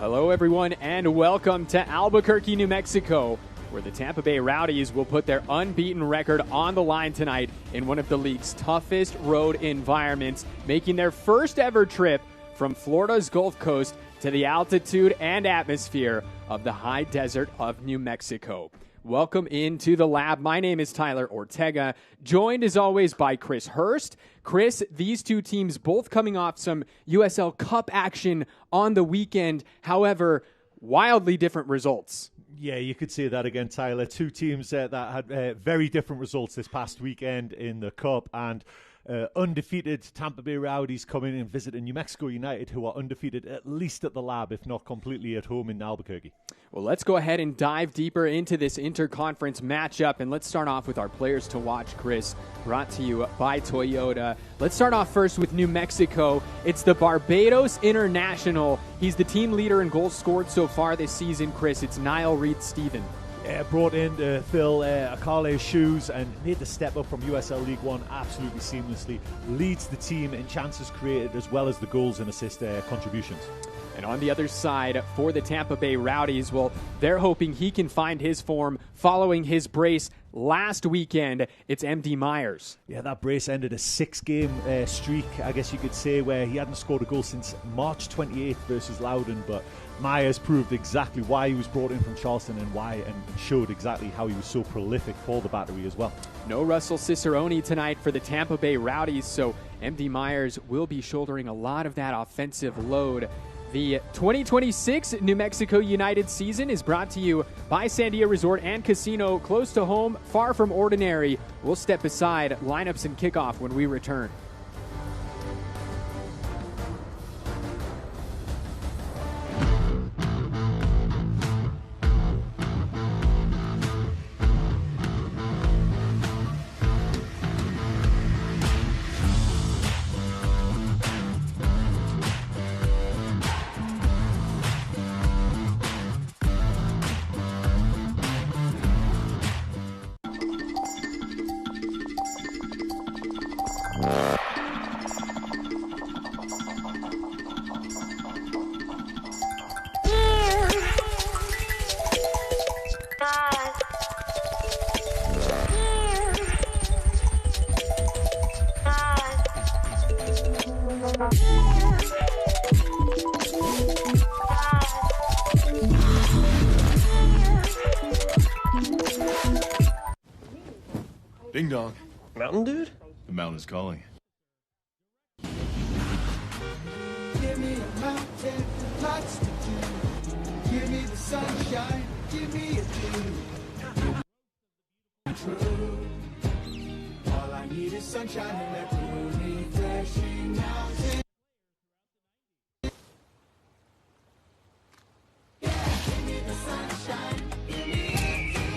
Hello, everyone, and welcome to Albuquerque, New Mexico, where the Tampa Bay Rowdies will put their unbeaten record on the line tonight in one of the league's toughest road environments, making their first ever trip from Florida's Gulf Coast to the altitude and atmosphere of the high desert of New Mexico. Welcome into the lab. My name is Tyler Ortega, joined as always by Chris Hurst. Chris, these two teams both coming off some USL Cup action on the weekend. However, wildly different results. Yeah, you could say that again, Tyler. Two teams that had very different results this past weekend in the Cup, and undefeated Tampa Bay Rowdies coming and visiting New Mexico United, who are undefeated at least at the lab, if not completely at home in Albuquerque. Well, let's go ahead and dive deeper into this interconference matchup, and let's start off with our players to watch, Chris, brought to you by Toyota. Let's start off first with New Mexico. It's the Barbados International. He's the team leader in goals scored so far this season, Chris. It's Niall Reed-Steven. Brought in to fill Akale's shoes and made the step up from USL League One absolutely seamlessly. Leads the team in chances created as well as the goals and assist contributions. And on the other side, for the Tampa Bay Rowdies, well, they're hoping he can find his form following his brace last weekend. It's MD Myers. Yeah, that brace ended a 6-game streak, I guess you could say, where he hadn't scored a goal since March 28th versus Loudoun, but Myers proved exactly why he was brought in from Charleston and showed exactly how he was so prolific for the battery as well. No Russell Cicerone tonight for the Tampa Bay Rowdies, so MD Myers will be shouldering a lot of that offensive load. The 2026 New Mexico United season is brought to you by Sandia Resort and Casino, close to home, far from ordinary. We'll step aside lineups and kickoff when we return. Ding dong. Mountain dude? The mountain is calling. Give me a mountain, lots to do. Give me the sunshine, give me a dew. True. All I need is sunshine and that cool, refreshing mountain. Yeah, give me the sunshine, give me a dew.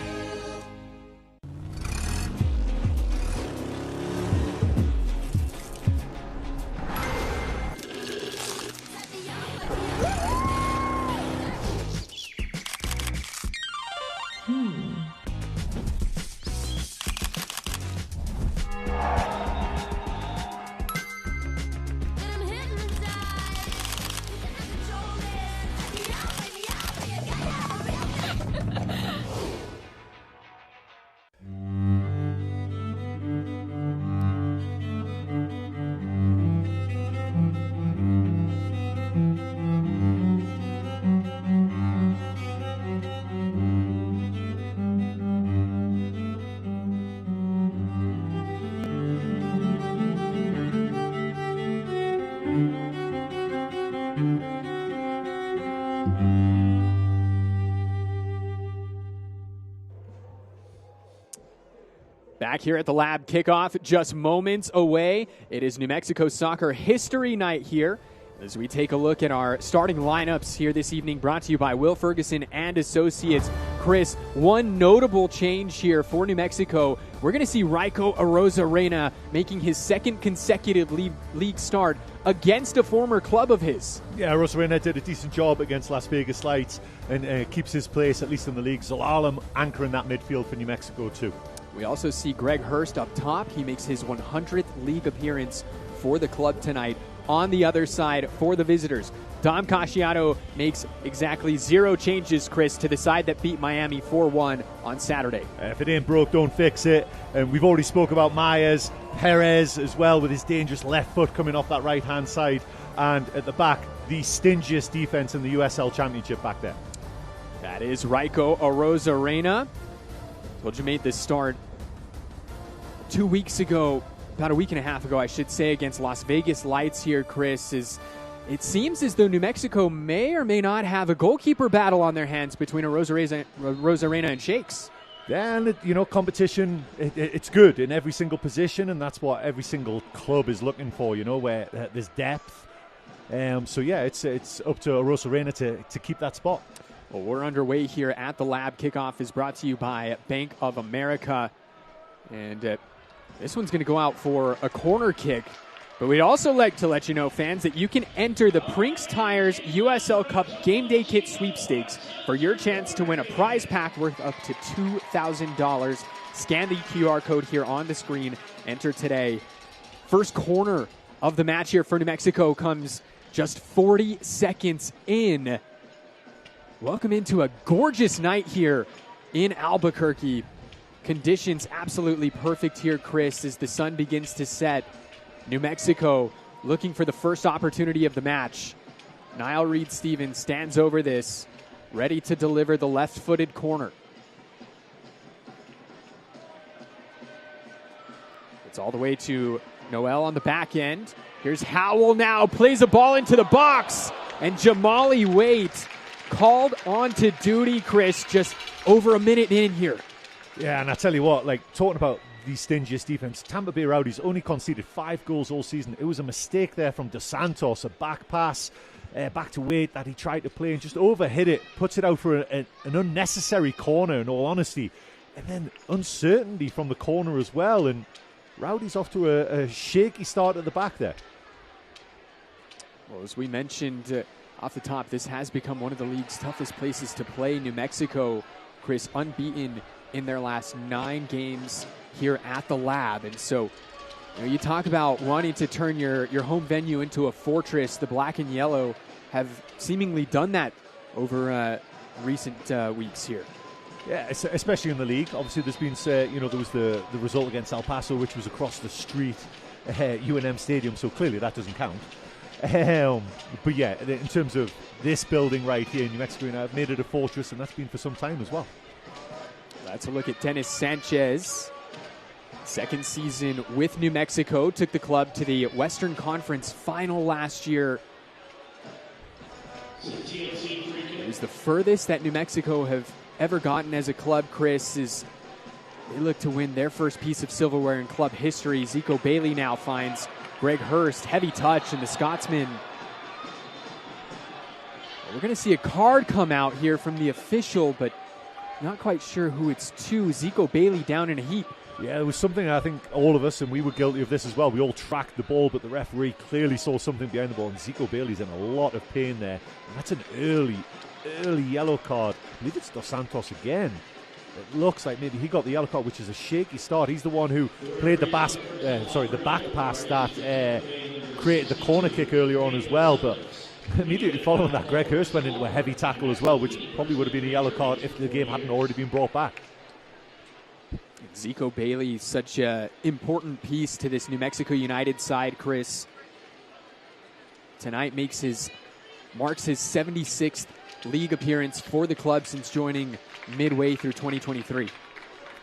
Back here at the lab kickoff, just moments away. It is New Mexico Soccer History Night here as we take a look at our starting lineups here this evening, brought to you by Will Ferguson and Associates. Chris, one notable change here for New Mexico. We're going to see Raiko Arozarena making his second consecutive league start against a former club of his. Yeah, Arozarena did a decent job against Las Vegas Lights and keeps his place, at least in the league. Zalalem anchoring that midfield for New Mexico too. We also see Greg Hurst up top. He makes his 100th league appearance for the club tonight. on the other side for the visitors. Dom Casciano makes exactly 0 changes, Chris, to the side that beat Miami 4-1 on Saturday. If it ain't broke, don't fix it. And we've already spoke about Myers, Perez as well, with his dangerous left foot coming off that right-hand side. And at the back, the stingiest defense in the USL Championship back there. That is Raiko Arozarena. Told you made this start 2 weeks ago, about a week and a half ago, I should say, against Las Vegas Lights here, Chris. It seems as though New Mexico may or may not have a goalkeeper battle on their hands between Arozarena and Shakes. Yeah, and competition, it's good in every single position, and that's what every single club is looking for, where there's depth. So yeah, it's up to Arozarena to keep that spot. Well, we're underway here at the Lab. Kickoff is brought to you by Bank of America. And this one's going to go out for a corner kick. But we'd also like to let you know, fans, that you can enter the Brinks Tires USL Cup Game Day Kit Sweepstakes for your chance to win a prize pack worth up to $2,000. Scan the QR code here on the screen. Enter today. First corner of the match here for New Mexico comes just 40 seconds in. Welcome into a gorgeous night here in Albuquerque. Conditions absolutely perfect here, Chris, as the sun begins to set. New Mexico looking for the first opportunity of the match. Niall Reed-Stevens stands over this, ready to deliver the left-footed corner. It's all the way to Noel on the back end. Here's Howell now, plays a ball into the box, and Jamali Waite called onto duty, Chris, just over a minute in here. Yeah, and I tell you what, talking about the stingiest defense, Tampa Bay Rowdies only conceded 5 goals all season. It was a mistake there from Dos Santos, a back pass back to Waite that he tried to play and just overhit it, puts it out for an unnecessary corner, in all honesty. And then uncertainty from the corner as well, and Rowdies off to a shaky start at the back there. Well, as we mentioned off the top, this has become one of the league's toughest places to play. New Mexico, Chris, unbeaten in their last 9 games here at the Lab. And so, you talk about wanting to turn your home venue into a fortress. The black and yellow have seemingly done that over recent weeks here. Yeah, especially in the league. Obviously, there's been, there was the result against El Paso, which was across the street, UNM Stadium, so clearly that doesn't count. But yeah, in terms of this building right here in New Mexico, I've made it a fortress, and that's been for some time as well. That's a look at Dennis Sanchez. Second season with New Mexico, took the club to the Western Conference final last year. It was the furthest that New Mexico have ever gotten as a club, Chris, is they look to win their first piece of silverware in club history. Zico Bailey now finds Greg Hurst, heavy touch, and the Scotsman. We're going to see a card come out here from the official, but not quite sure who it's to. Zico Bailey down in a heap. Yeah, it was something I think all of us, and we were guilty of this as well, we all tracked the ball, but the referee clearly saw something behind the ball, and Zico Bailey's in a lot of pain there. And that's an early yellow card. I believe it's Dos Santos again. It looks like maybe he got the yellow card, which is a shaky start. He's the one who played the back pass that created the corner kick earlier on as well, but immediately following that, Greg Hurst went into a heavy tackle as well, which probably would have been a yellow card if the game hadn't already been brought back. Zico Bailey, such an important piece to this New Mexico United side, Chris. Tonight marks his 76th league appearance for the club since joining midway through 2023.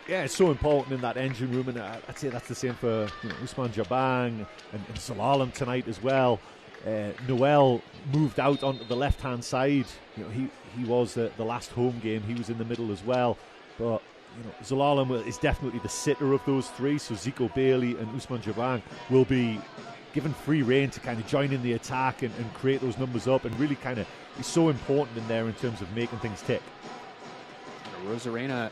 Yeah, it's so important in that engine room, and I'd say that's the same for Usman Jabang and Salalem tonight as well. Noel moved out onto the left-hand side. He was the last home game. He was in the middle as well, but Zalalem is definitely the sitter of those three, so Zico Bailey and Usman Jabang will be given free rein to kind of join in the attack and create those numbers up, and really kind of be so important in there in terms of making things tick. Rosarena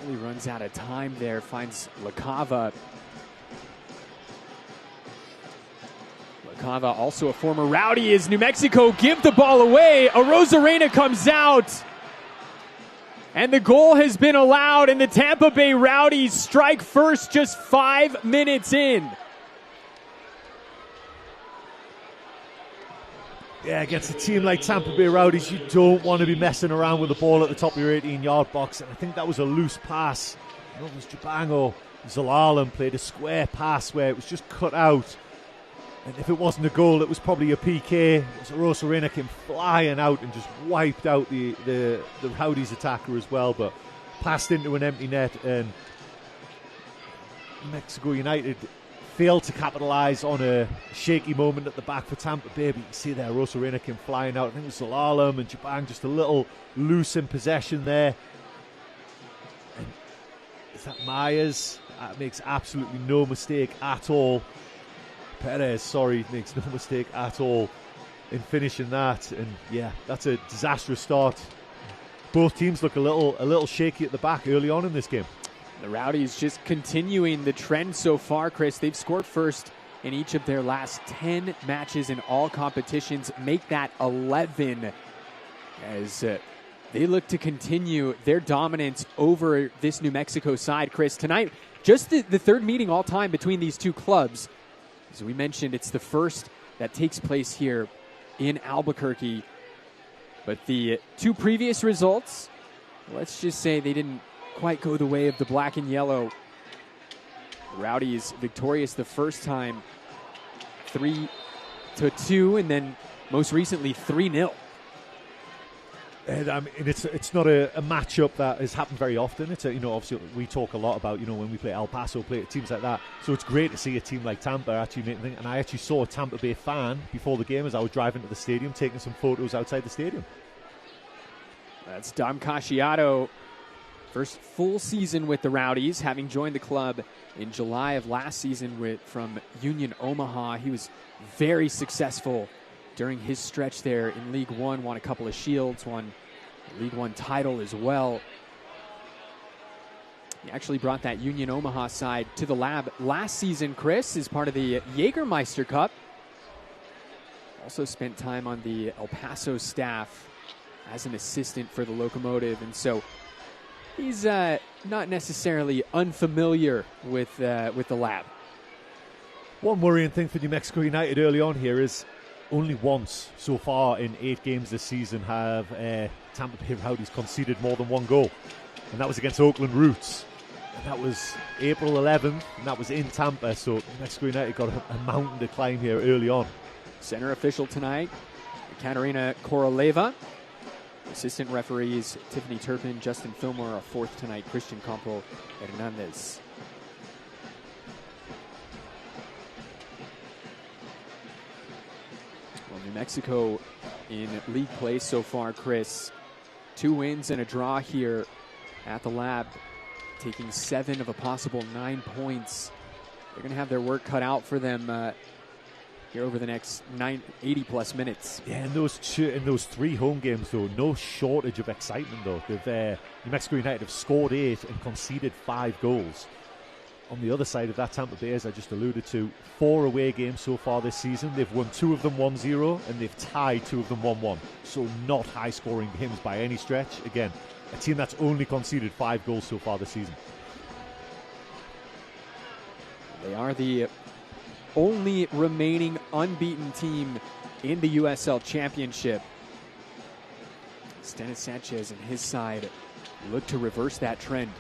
really runs out of time there, finds LaCava. LaCava, also a former Rowdy, as New Mexico give the ball away. Rosarena comes out. And the goal has been allowed, and the Tampa Bay Rowdies strike first just 5 minutes in. Yeah, against a team like Tampa Bay Rowdies, you don't want to be messing around with the ball at the top of your 18-yard box. And I think that was a loose pass. I don't know if it was Jabang or Zalalam played a square pass where it was just cut out. And if it wasn't a goal, it was probably a PK. Rosa Reina came flying out and just wiped out the Rowdies attacker as well, but passed into an empty net, and Mexico United failed to capitalise on a shaky moment at the back for Tampa Bay. But you can see there, Rosa Reina came flying out. I think it was Zalalam and Jabang just a little loose in possession there. And is that Myers? Makes absolutely no mistake at all. Perez, sorry, makes no mistake at all in finishing that. And yeah, that's a disastrous start. Both teams look a little shaky at the back early on in this game. The Rowdies just continuing the trend so far, Chris. They've scored first in each of their last 10 matches in all competitions. Make that 11 as they look to continue their dominance over this New Mexico side, Chris. Tonight, just the third meeting all time between these two clubs. As we mentioned, it's the first that takes place here in Albuquerque. But the two previous results, let's just say they didn't quite go the way of the black and yellow. The Rowdies victorious the first time, 3-2, and then most recently 3-0. And I mean, it's not a matchup that has happened very often. It's obviously we talk a lot about when we play El Paso, play teams like that. So it's great to see a team like Tampa actually make things. And I actually saw a Tampa Bay fan before the game as I was driving to the stadium, taking some photos outside the stadium. That's Dom Casciato, first full season with the Rowdies, having joined the club in July of last season from Union Omaha. He was very successful during his stretch there in League One, won a couple of shields, won a League One title as well. He actually brought that Union Omaha side to the lab last season, Chris, as part of the Jägermeister Cup. Also spent time on the El Paso staff as an assistant for the Locomotive, and so he's not necessarily unfamiliar with the lab. One worrying thing for New Mexico United early on here is only once so far in 8 games this season have Tampa Bay Rowdies conceded more than one goal. And that was against Oakland Roots. And that was April 11th, and that was in Tampa. So New Mexico United got a mountain to climb here early on. Center official tonight, Katarina Koroleva. Assistant referees, Tiffany Turpin, Justin Fillmore. Our fourth tonight, Christian Campo Hernandez. New Mexico in league play so far, Chris. 2 wins and a draw here at the lab, taking 7 of a possible 9 points. They're going to have their work cut out for them here over the next 80-plus minutes. Yeah, in those 3 home games, though, no shortage of excitement, though. New Mexico United have scored 8 and conceded 5 goals. On the other side of that, Tampa Bay, as I just alluded to, 4 away games so far this season. They've won 2 of them 1-0, and they've tied 2 of them 1-1. So not high-scoring games by any stretch. Again, a team that's only conceded 5 goals so far this season. They are the only remaining unbeaten team in the USL Championship. Stennis Sanchez and his side look to reverse that trend.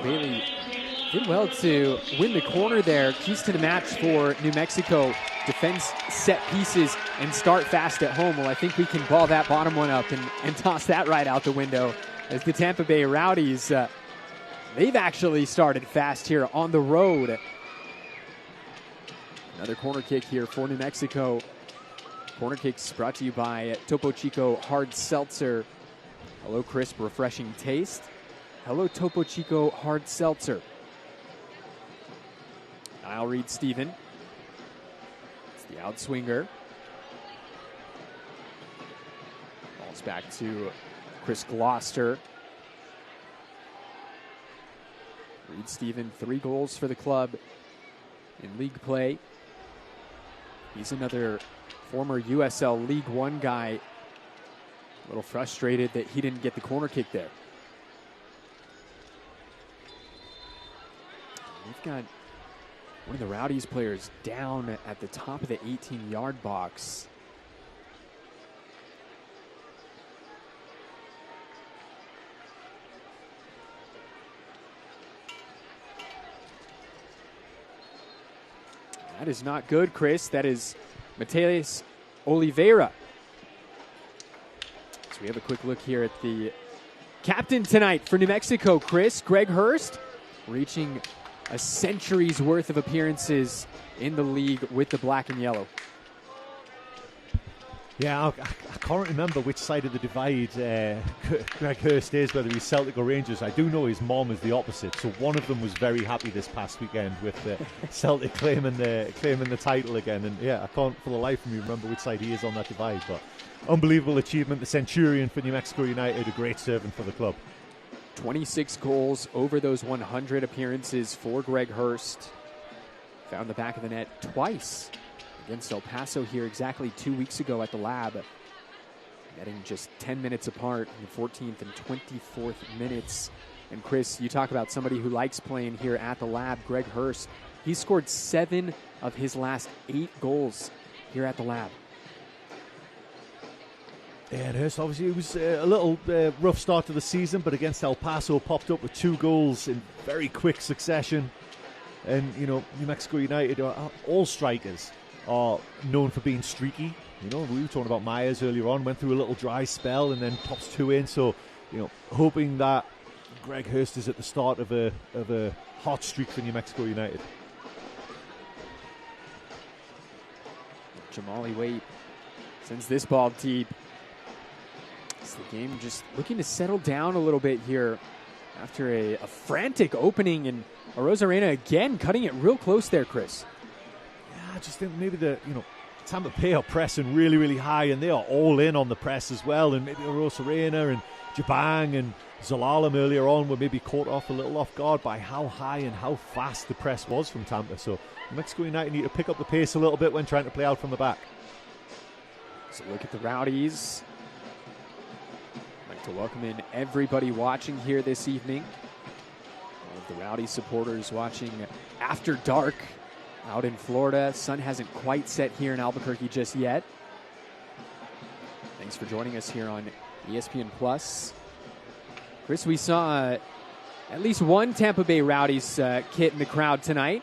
Bailey did well to win the corner there. Keys to the match for New Mexico. Defense set pieces and start fast at home. Well, I think we can ball that bottom one up and toss that right out the window. As the Tampa Bay Rowdies, they've actually started fast here on the road. Another corner kick here for New Mexico. Corner kicks brought to you by Topo Chico Hard Seltzer. Hello, crisp, refreshing taste. Hello, Topo Chico Hard Seltzer. I'll read Steven. It's the outswinger. Ball's back to Chris Gloucester. Reed Steven, 3 goals for the club in league play. He's another former USL League One guy. A little frustrated that he didn't get the corner kick there. We've got one of the Rowdies players down at the top of the 18-yard box. That is not good, Chris. That is Mateus Oliveira. So we have a quick look here at the captain tonight for New Mexico, Chris. Greg Hurst, reaching a century's worth of appearances in the league with the black and yellow. Yeah, I can't remember which side of the divide Greg Hurst is, whether he's Celtic or Rangers. I do know his mom is the opposite, so one of them was very happy this past weekend with Celtic claiming the title again. And yeah, I can't for the life of me remember which side he is on that divide. But unbelievable achievement, the Centurion for New Mexico United, a great servant for the club. 26 goals over those 100 appearances for Greg Hurst. Found the back of the net twice against El Paso here exactly 2 weeks ago at the Lab. Getting just 10 minutes apart in the 14th and 24th minutes. And Chris, you talk about somebody who likes playing here at the Lab, Greg Hurst. He scored 7 of his last 8 goals here at the Lab. Yeah, and Hurst obviously it was a little rough start to the season, but against El Paso popped up with 2 goals in very quick succession. And, you know, New Mexico United, all strikers are known for being streaky. You know, we were talking about Myers earlier on, went through a little dry spell and then pops 2 in. So, you know, hoping that Greg Hurst is at the start of a hot streak for New Mexico United. Jamali Waite sends this ball deep. It's the game just looking to settle down a little bit here after a frantic opening, and Rosarena again cutting it real close there, Chris. Yeah, I just think maybe Tampa Bay are pressing really, really high, and they are all in on the press as well. And maybe Rosarena and Jabang and Zalalam earlier on were maybe caught a little off guard by how high and how fast the press was from Tampa. So Mexico United need to pick up the pace a little bit when trying to play out from the back. So look at the Rowdies. I'd like to welcome in everybody watching here this evening. All of the Rowdy supporters watching After Dark out in Florida. Sun hasn't quite set here in Albuquerque just yet. Thanks for joining us here on ESPN Plus. Chris, we saw at least one Tampa Bay Rowdies kit in the crowd tonight.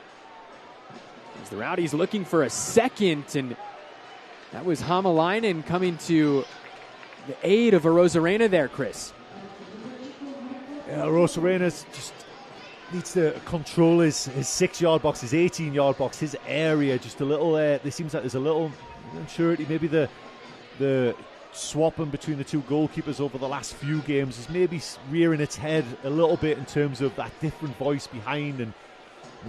As the Rowdies looking for a second, and that was Hamalainen coming to the aid of Rosarena there, Chris. Yeah, Rosarena just needs to control his 6-yard box, his 18-yard box, his area just a little. There seems like there's a little uncertainty. Maybe the swapping between the 2 goalkeepers over the last few games is maybe rearing its head a little bit in terms of that different voice behind, and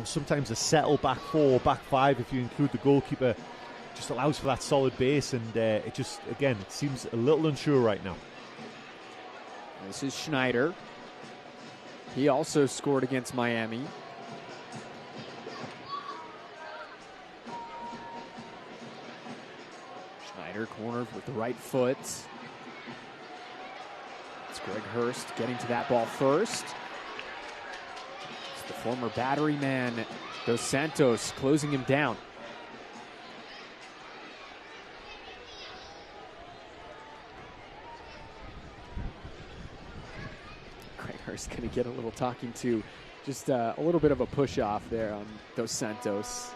sometimes a settle back 4 or back 5 if you include the goalkeeper just allows for that solid base, and it just, again, it seems a little unsure right now. This is Schneider. He also scored against Miami. Schneider cornered with the right foot. It's Greg Hurst getting to that ball first. It's the former battery man, Dos Santos, closing him down. Hurst going to get a little talking to, just a little bit of a push off there on Dos Santos.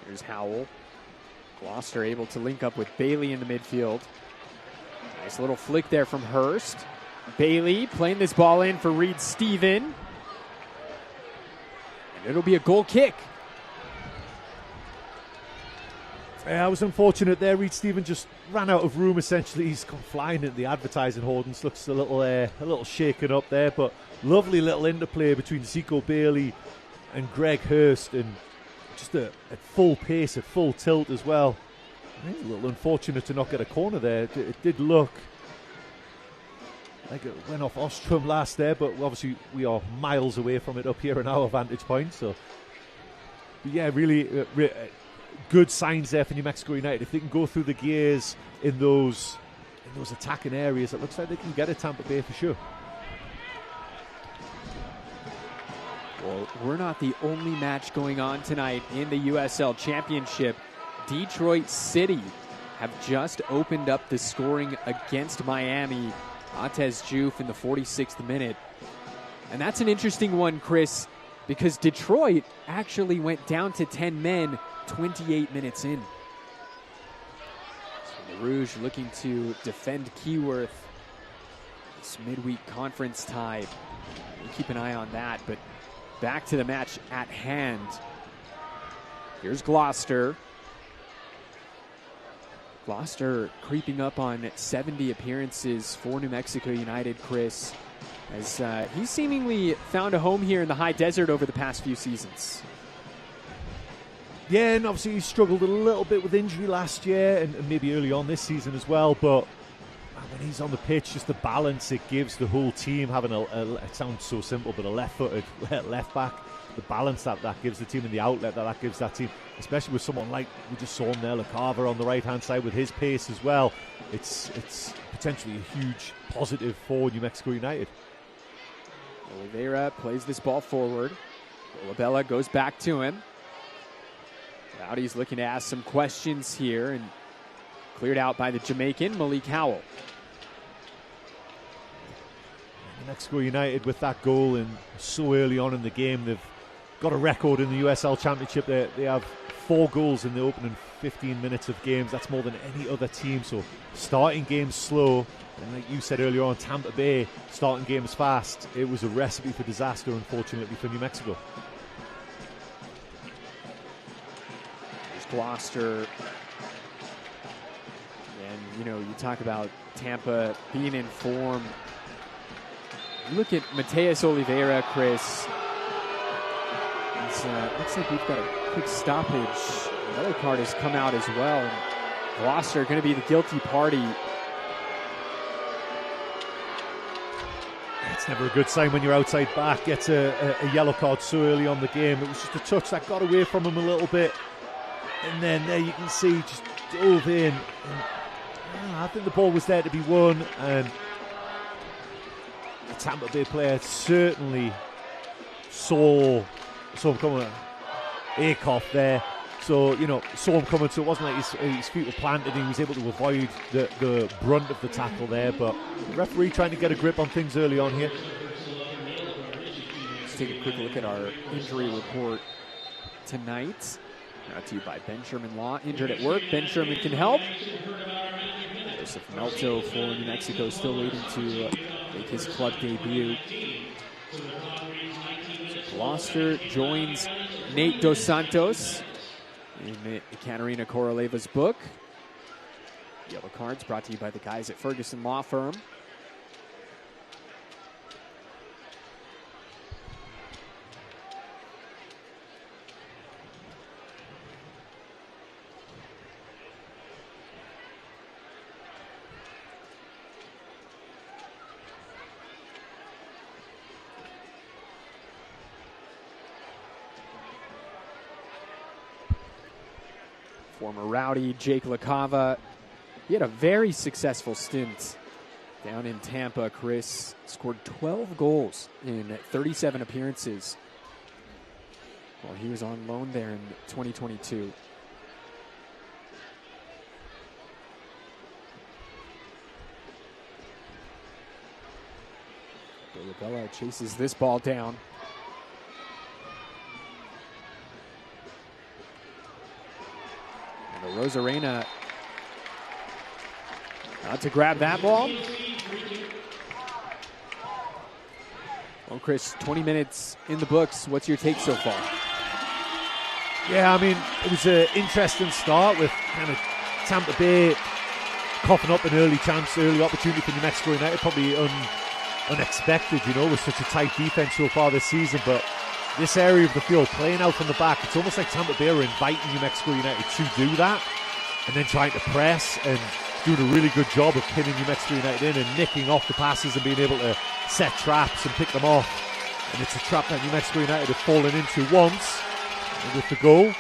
Here's Howell. Gloucester able to link up with Bailey in the midfield. Nice little flick there from Hurst. Bailey playing this ball in for Reed Steven. And it'll be a goal kick. I was unfortunate there. Reed Stephen just ran out of room. Essentially, he's gone flying into the advertising hoardings. Looks a little shaken up there, but lovely little interplay between Zico Bailey and Greg Hurst, and just at full pace, at full tilt as well. It's a little unfortunate to not get a corner there. It did look like it went off Ostrom last there, but obviously we are miles away from it up here in our vantage point. So, but yeah, really good signs there for New Mexico United. If they can go through the gears in those attacking areas, it looks like they can get a Tampa Bay for sure. Well, we're not the only match going on tonight in the USL Championship. Detroit City have just opened up the scoring against Miami. Atez Juf in the 46th minute. And that's an interesting one, Chris, because Detroit actually went down to 10 men 28 minutes in. So the Rouge looking to defend Keyworth. This midweek conference tie. We'll keep an eye on that, but back to the match at hand. Here's Gloucester. Gloucester creeping up on 70 appearances for New Mexico United, Chris, as he's seemingly found a home here in the high desert over the past few seasons. Yeah, and obviously he struggled a little bit with injury last year and maybe early on this season as well, but when he's on the pitch, just the balance it gives the whole team, having it sounds so simple, but a left-footed left back, the balance that gives the team and the outlet that gives that team, especially with someone like we just saw him there, LaCava on the right-hand side with his pace as well. It's potentially a huge positive for New Mexico United. Oliveira plays this ball forward. Olabella goes back to him. Rowdies looking to ask some questions here, and cleared out by the Jamaican, Malik Howell. New Mexico United with that goal and so early on in the game, they've got a record in the USL Championship. They have 4 goals in the opening 15 minutes of games. That's more than any other team. So starting games slow, and like you said earlier on, Tampa Bay starting games fast. It was a recipe for disaster, unfortunately, for New Mexico. There's Gloucester. And, you know, you talk about Tampa being in form. Look at Mateus Oliveira, Chris. Looks like we've got a quick stoppage. Another card has come out as well. And Gloucester going to be the guilty party. It's never a good sign when your outside back gets a yellow card so early on the game. It was just a touch that got away from him a little bit. And then there you can see just dove in. And, I think the ball was there to be won. And the Tampa Bay player certainly saw him coming. Kickoff there. So, you know, saw him coming, so it wasn't like his feet were planted and he was able to avoid the brunt of the tackle there, but the referee trying to get a grip on things early on here. Let's take a quick look at our injury report tonight. Brought to you by Ben Sherman Law. Injured at work, Ben Sherman can help. Joseph Melto for New Mexico, still waiting to make his club debut. So Gloucester joins Nate Dos Santos in Katarina Koroleva's book. Yellow cards brought to you by the guys at Ferguson Law Firm. Former Rowdy Jake LaCava, he had a very successful stint down in Tampa. Chris scored 12 goals in 37 appearances while he was on loan there in 2022. Dolabella chases this ball down. Rosarena out to grab that ball. Well, Chris, 20 minutes in the books. What's your take so far? Yeah, I mean, it was an interesting start with kind of Tampa Bay coughing up an early opportunity for New Mexico United. Probably unexpected, with such a tight defense so far this season. But this area of the field, playing out from the back, it's almost like Tampa Bay are inviting New Mexico United to do that, and then trying to press and doing a really good job of pinning New Mexico United in and nicking off the passes and being able to set traps and pick them off. And it's a trap that New Mexico United have fallen into once with the goal,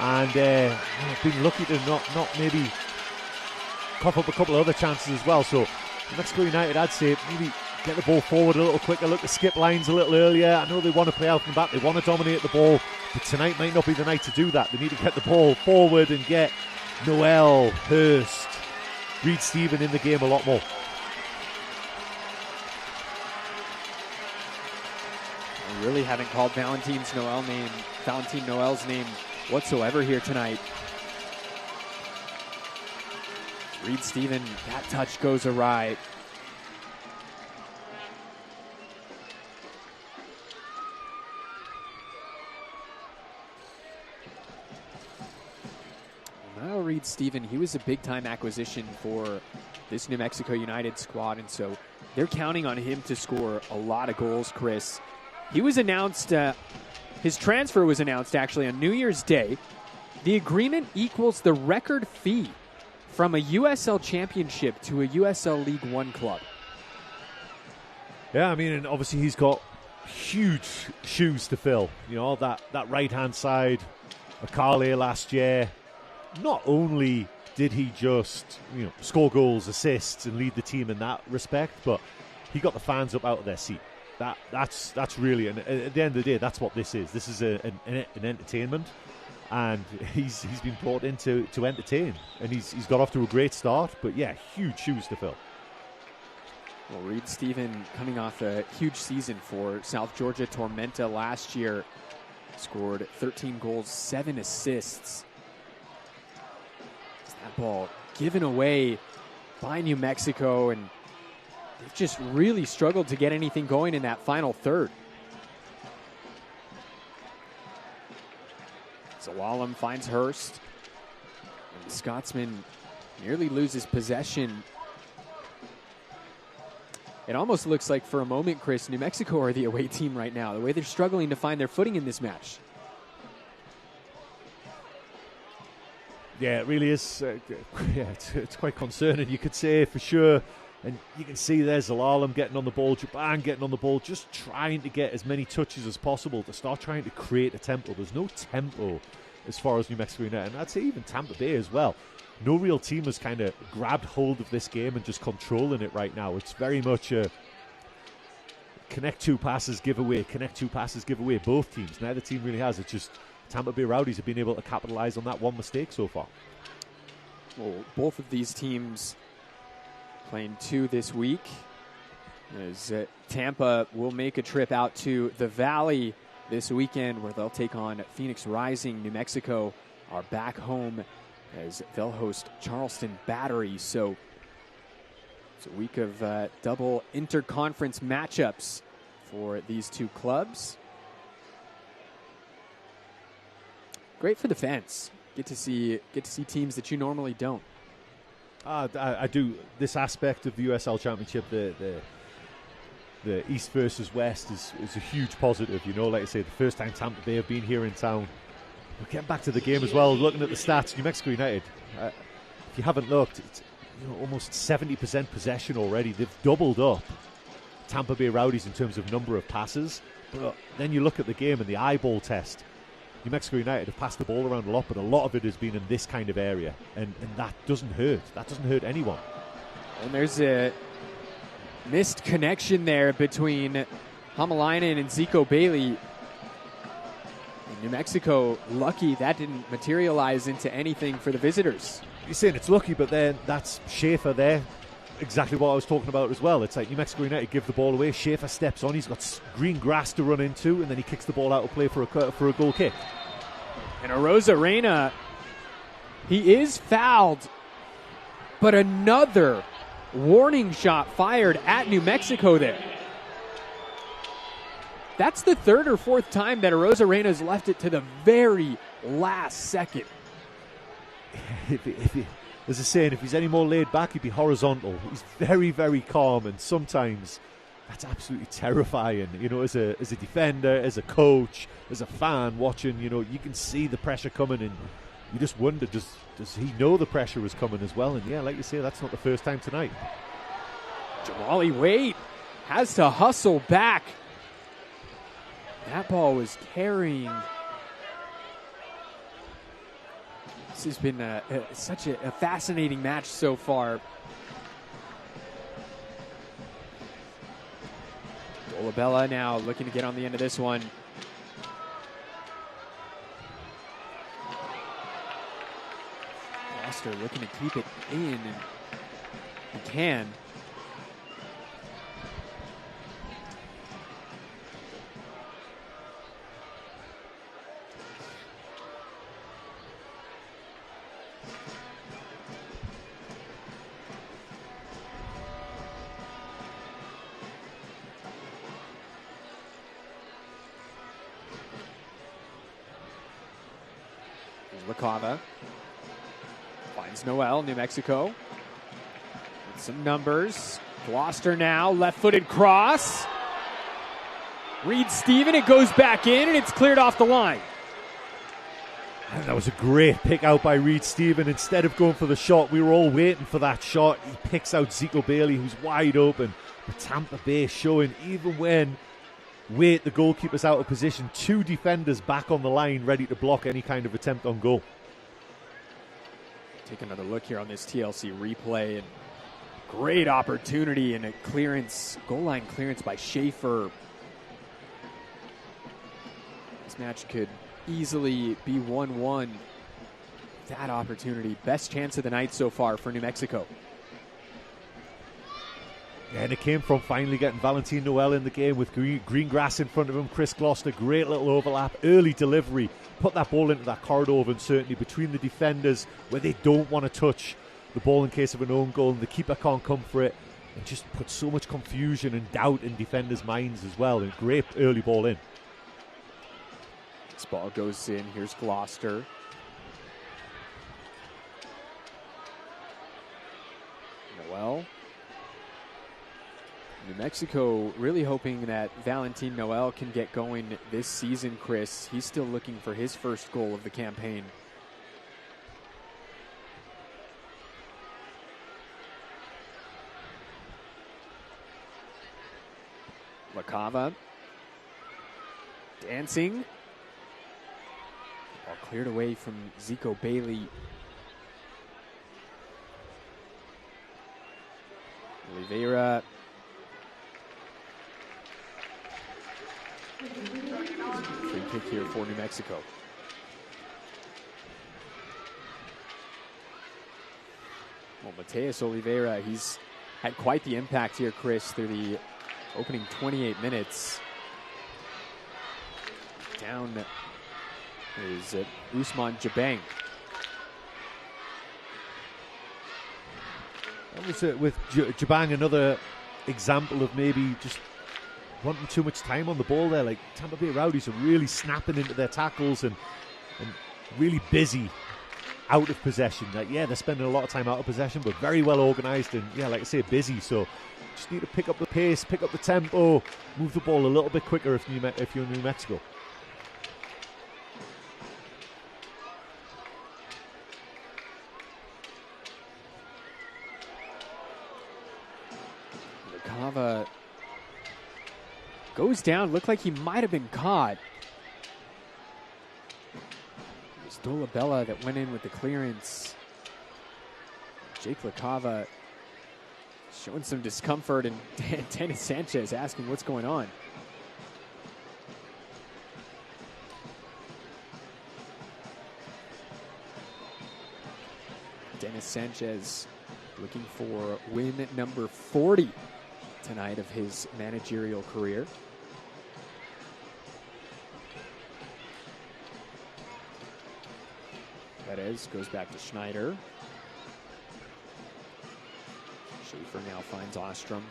and been lucky to not maybe cough up a couple of other chances as well. So New Mexico United, I'd say, maybe get the ball forward a little quicker, look to skip lines a little earlier. I know they want to play out from the back, they want to dominate the ball, but tonight might not be the night to do that. They need to get the ball forward and get Noel, Hurst, Reed Stephen in the game a lot more. I really haven't called Valentin Noel's name whatsoever here tonight. Reed Stephen, that touch goes awry. Well, Reed Stephen, he was a big-time acquisition for this New Mexico United squad, and so they're counting on him to score a lot of goals, Chris. He was announced, his transfer was announced actually on New Year's Day. The agreement equals the record fee from a USL Championship to a USL League One club. Yeah, I mean, and obviously he's got huge shoes to fill. That right-hand side, Akale last year, not only did he just, score goals, assists, and lead the team in that respect, but he got the fans up out of their seat. That's really, and at the end of the day, that's what this is. This is an entertainment, and he's been brought in to entertain, and he's got off to a great start. But yeah, huge shoes to fill. Well, Reed Stephen coming off a huge season for South Georgia Tormenta last year, scored 13 goals, 7 assists. That ball given away by New Mexico, and they've just really struggled to get anything going in that final third. Zalalem finds Hurst, and the Scotsman nearly loses possession. It almost looks like for a moment, Chris, New Mexico are the away team right now, the way they're struggling to find their footing in this match. Yeah, it really is. It's quite concerning, you could say, for sure. And you can see there's Zalalem getting on the ball, Japan getting on the ball, just trying to get as many touches as possible to start trying to create a tempo. There's no tempo as far as New Mexico United, and I'd say even Tampa Bay as well. No real team has kind of grabbed hold of this game and just controlling it right now. It's very much a connect two passes, give away, connect two passes, give away. Both teams. Neither team really has. It's just Tampa Bay Rowdies have been able to capitalize on that one mistake so far. Well, both of these teams playing 2 this week, as Tampa will make a trip out to the Valley this weekend, where they'll take on Phoenix Rising. New Mexico are back home as they'll host Charleston Battery. So it's a week of double interconference matchups for these two clubs. Great for the fans. Get to see teams that you normally don't. I do. This aspect of the USL Championship, the East versus West, is a huge positive. Like I say, the first time Tampa Bay have been here in town. We're getting back to the game as well. Looking at the stats, New Mexico United, if you haven't looked, it's almost 70% possession already. They've doubled up Tampa Bay Rowdies in terms of number of passes. But then you look at the game and the eyeball test. New Mexico United have passed the ball around a lot, but a lot of it has been in this kind of area, and that doesn't hurt. That doesn't hurt anyone. And there's a missed connection there between Hamalainen and Zico Bailey. And New Mexico, lucky that didn't materialize into anything for the visitors. You're saying it's lucky, but then that's Schaefer there. Exactly what I was talking about as well. It's like New Mexico United give the ball away. Schaefer steps on. He's got green grass to run into, and then he kicks the ball out of play for a goal kick. And Arozarena, he is fouled, but another warning shot fired at New Mexico there. That's the third or fourth time that Arozarena has left it to the very, last second. As I say, if he's any more laid back, he'd be horizontal. He's very, very calm, and sometimes that's absolutely terrifying. You know, as a defender, as a coach, as a fan watching, you know, you can see the pressure coming, and you just wonder, does he know the pressure is coming as well? And yeah, like you say, that's not the first time tonight. Jamali Wade has to hustle back. That ball was carrying. This has been such a fascinating match so far. Dolabella now looking to get on the end of this one. Foster looking to keep it in, and he can. Lacava finds Noel, New Mexico. With some numbers. Gloucester now, left-footed cross. Reed Steven, it goes back in, and it's cleared off the line. And that was a great pick out by Reed Steven. Instead of going for the shot, we were all waiting for that shot. He picks out Zico Bailey, who's wide open. But Tampa Bay showing, even when Wait, the goalkeeper's out of position. Two defenders back on the line, ready to block any kind of attempt on goal. Take another look here on this TLC replay, and great opportunity and a clearance, goal line clearance by Schaefer. This match could easily be 1-1. That opportunity, best chance of the night so far for New Mexico. Yeah, and it came from finally getting Valentin Noel in the game with green grass in front of him. Chris Gloucester, great little overlap, early delivery, put that ball into that corridor of uncertainty between the defenders where they don't want to touch the ball in case of an own goal, and the keeper can't come for it, and just put so much confusion and doubt in defenders' minds as well. And great early ball in. This ball goes in. Here's Gloucester. Noel. New Mexico really hoping that Valentin Noel can get going this season, Chris. He's still looking for his first goal of the campaign. Lacava. Dancing. Ball cleared away from Zico Bailey. Oliveira. Free kick here for New Mexico. Well, Mateus Oliveira, he's had quite the impact here, Chris, through the opening 28 minutes. Down is Usman Jabang. That was with Jabang, another example of maybe just wanting too much time on the ball there. Like, Tampa Bay Rowdies are really snapping into their tackles and really busy out of possession. Like, yeah, they're spending a lot of time out of possession, but very well organised and, yeah, like I say, busy. So just need to pick up the pace, pick up the tempo, move the ball a little bit quicker if you're New Mexico. Lacava goes down, looked like he might have been caught. It was Dolabella that went in with the clearance. Jake Lacava showing some discomfort, and Dennis Sanchez asking what's going on. Dennis Sanchez looking for win number 40 tonight of his managerial career. Perez goes back to Schneider. Schaefer now finds Ostrom.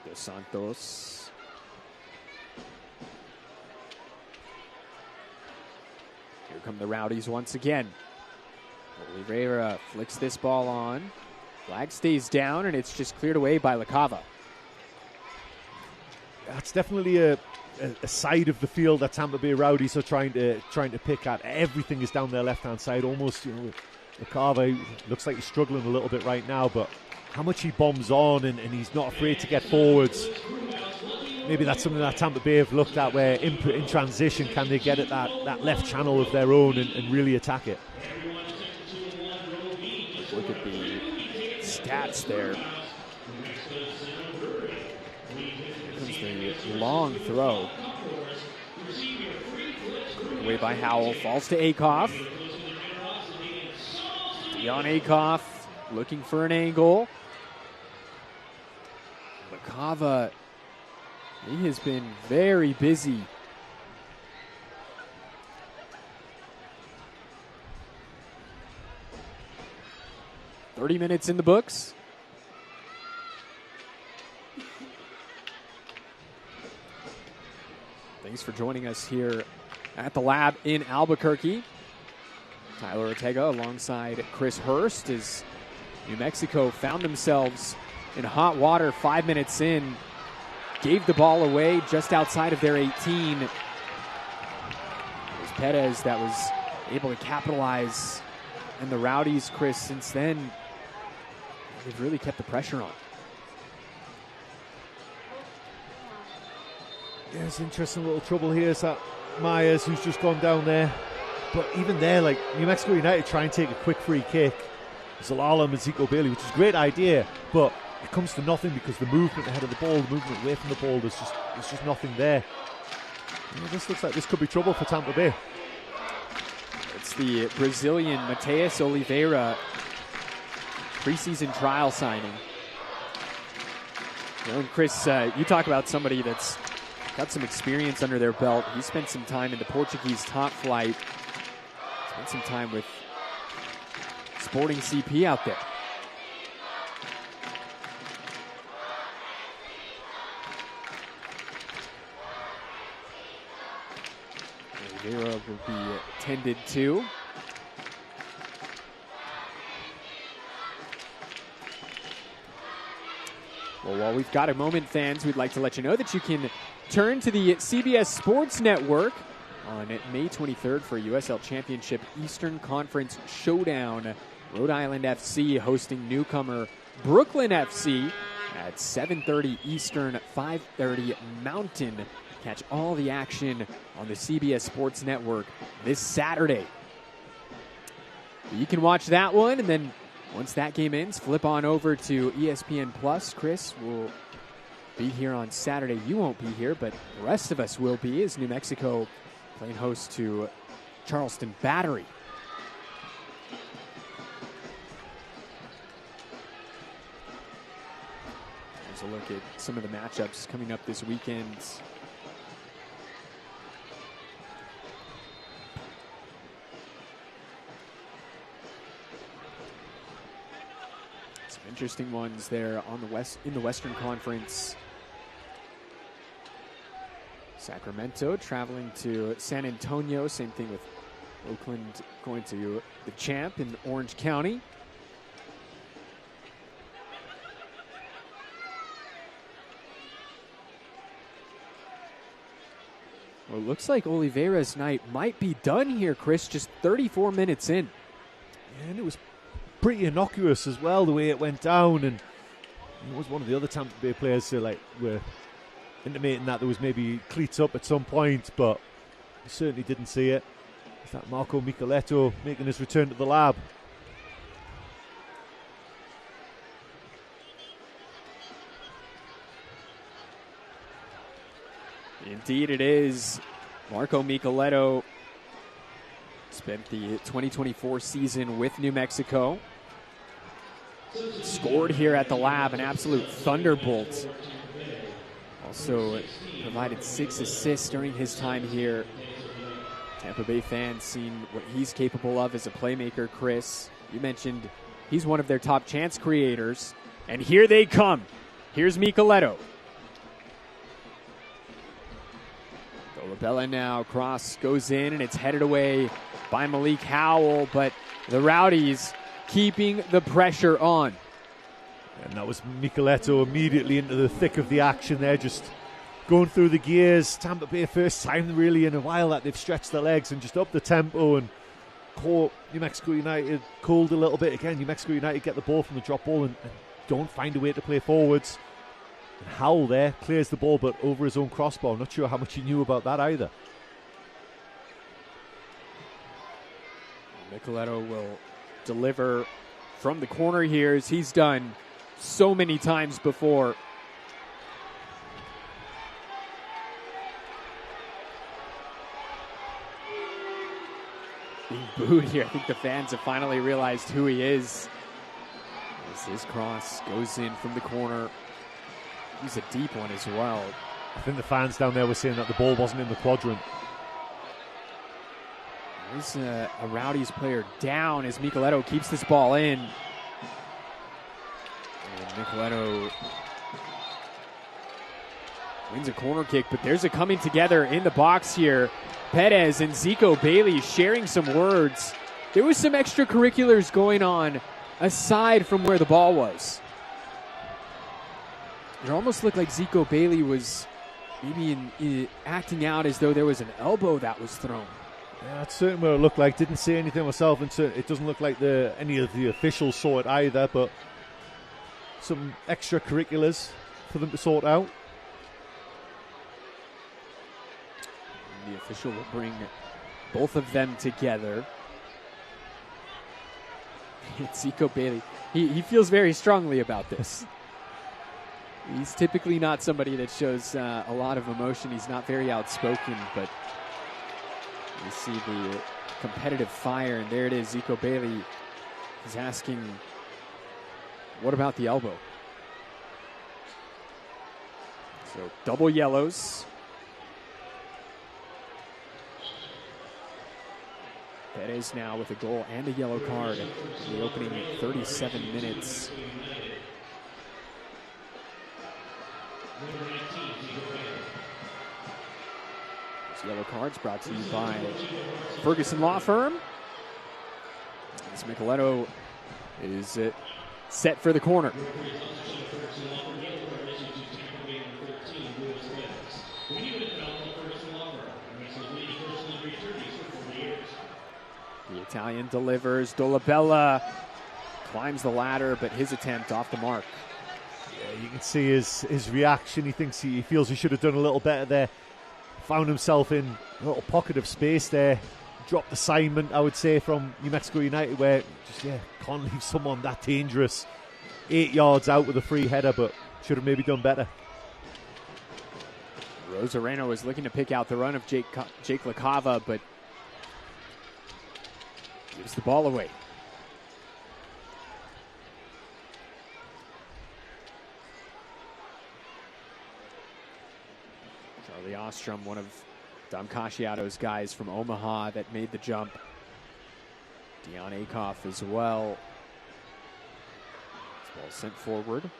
Dos Santos. Here come the Rowdies once again. Oliveira flicks this ball on. Flag stays down, and it's just cleared away by LaCava. That's definitely a side of the field that Tampa Bay Rowdies are trying to pick at. Everything is down their left-hand side, almost. LaCava looks like he's struggling a little bit right now, but how much he bombs on and he's not afraid to get forwards. Maybe that's something that Tampa Bay have looked at, where in transition, can they get at that left channel of their own and really attack it? Look at the stats there. Here comes the long throw. Away by Howell, falls to Akoff. Dion Akoff looking for an angle. LaCava, he has been very busy. "30 minutes in the books. Thanks for joining us here at the lab in Albuquerque. Tyler Ortega alongside Chris Hurst as New Mexico found themselves in hot water 5 minutes in. Gave the ball away just outside of their 18. It was Perez that was able to capitalize. And the Rowdies, Chris, since then, they've really kept the pressure on. Yeah, it's interesting little trouble here. Is that Myers, who's just gone down there. But even there, like, New Mexico United try and take a quick free kick. Zalala and Zico Bailey, which is a great idea, but it comes to nothing because the movement ahead of the ball, the movement away from the ball, there's just nothing there. This looks like this could be trouble for Tampa Bay. It's the Brazilian Mateus Oliveira preseason trial signing. And Chris, you talk about somebody that's got some experience under their belt. He spent some time in the Portuguese top flight. Spent some time with Sporting CP out there. Oliveira will be tended to. Well, while we've got a moment, fans, we'd like to let you know that you can turn to the CBS Sports Network on May 23rd for USL Championship Eastern Conference Showdown. Rhode Island FC hosting newcomer Brooklyn FC at 7:30 Eastern, 5:30 Mountain. Catch all the action on the CBS Sports Network this Saturday. You can watch that one, and then once that game ends, flip on over to ESPN Plus. Chris will be here on Saturday. You won't be here, but the rest of us will be, as New Mexico playing host to Charleston Battery. There's a look at some of the matchups coming up this weekend. Some interesting ones there on the in the Western Conference. Sacramento traveling to San Antonio. Same thing with Oakland going to the Champ in Orange County. Well, it looks like Oliveira's night might be done here, Chris, just 34 minutes in. Yeah, and it was pretty innocuous as well, the way it went down. And it was one of the other Tampa Bay players who were intimating that there was maybe cleats up at some point, but you certainly didn't see it. Is that Marco Micheletto making his return to the lab? Indeed it is. Marco Micheletto spent the 2024 season with New Mexico. Scored here at the lab, an absolute thunderbolt. Also provided 6 assists during his time here. Tampa Bay fans seen what he's capable of as a playmaker, Chris. You mentioned he's one of their top chance creators. And here they come. Here's Micheletto. Dolabella now, cross goes in and it's headed away by Malik Howell, but the Rowdies keeping the pressure on. And that was Micheletto immediately into the thick of the action there, just going through the gears. Tampa Bay, first time really in a while that they've stretched their legs and just upped the tempo and caught New Mexico United cold a little bit. Again, New Mexico United get the ball from the drop ball and don't find a way to play forwards. And Howell there clears the ball but over his own crossbar. I'm not sure how much he knew about that either. Micheletto will deliver from the corner here, as he's done so many times before. Being booed here. I think the fans have finally realized who he is. As his cross goes in from the corner. He's a deep one as well. I think the fans down there were saying that the ball wasn't in the quadrant. There's a Rowdies player down as Micheletto keeps this ball in. And Micheletto wins a corner kick, but there's a coming together in the box here. Perez and Zico Bailey sharing some words. There was some extracurriculars going on aside from where the ball was. It almost looked like Zico Bailey was maybe acting out as though there was an elbow that was thrown. Yeah, that's certainly what it looked like. Didn't say anything myself, and it doesn't look like any of the officials saw it either, but some extracurriculars for them to sort out. The official will bring both of them together. It's Zico Bailey. He feels very strongly about this. He's typically not somebody that shows a lot of emotion. He's not very outspoken, but you see the competitive fire, and there it is. Zico Bailey is asking, what about the elbow? So double yellows. Perez now with a goal and a yellow card in the opening 37 minutes. These yellow cards brought to you by Ferguson Law Firm. As Micheletto is set for the corner. The Italian delivers. Dolabella climbs the ladder, but his attempt off the mark. Yeah, you can see his reaction. He thinks he feels he should have done a little better there. Found himself in a little pocket of space there. Dropped assignment, I would say, from New Mexico United, where just can't leave someone that dangerous 8 yards out with a free header, but should have maybe done better. Rosareno is looking to pick out the run of Jake LaCava, but gives the ball away. Charlie Ostrom, one of Dom Casciato's guys from Omaha that made the jump. Dion Akoff as well. This ball sent forward.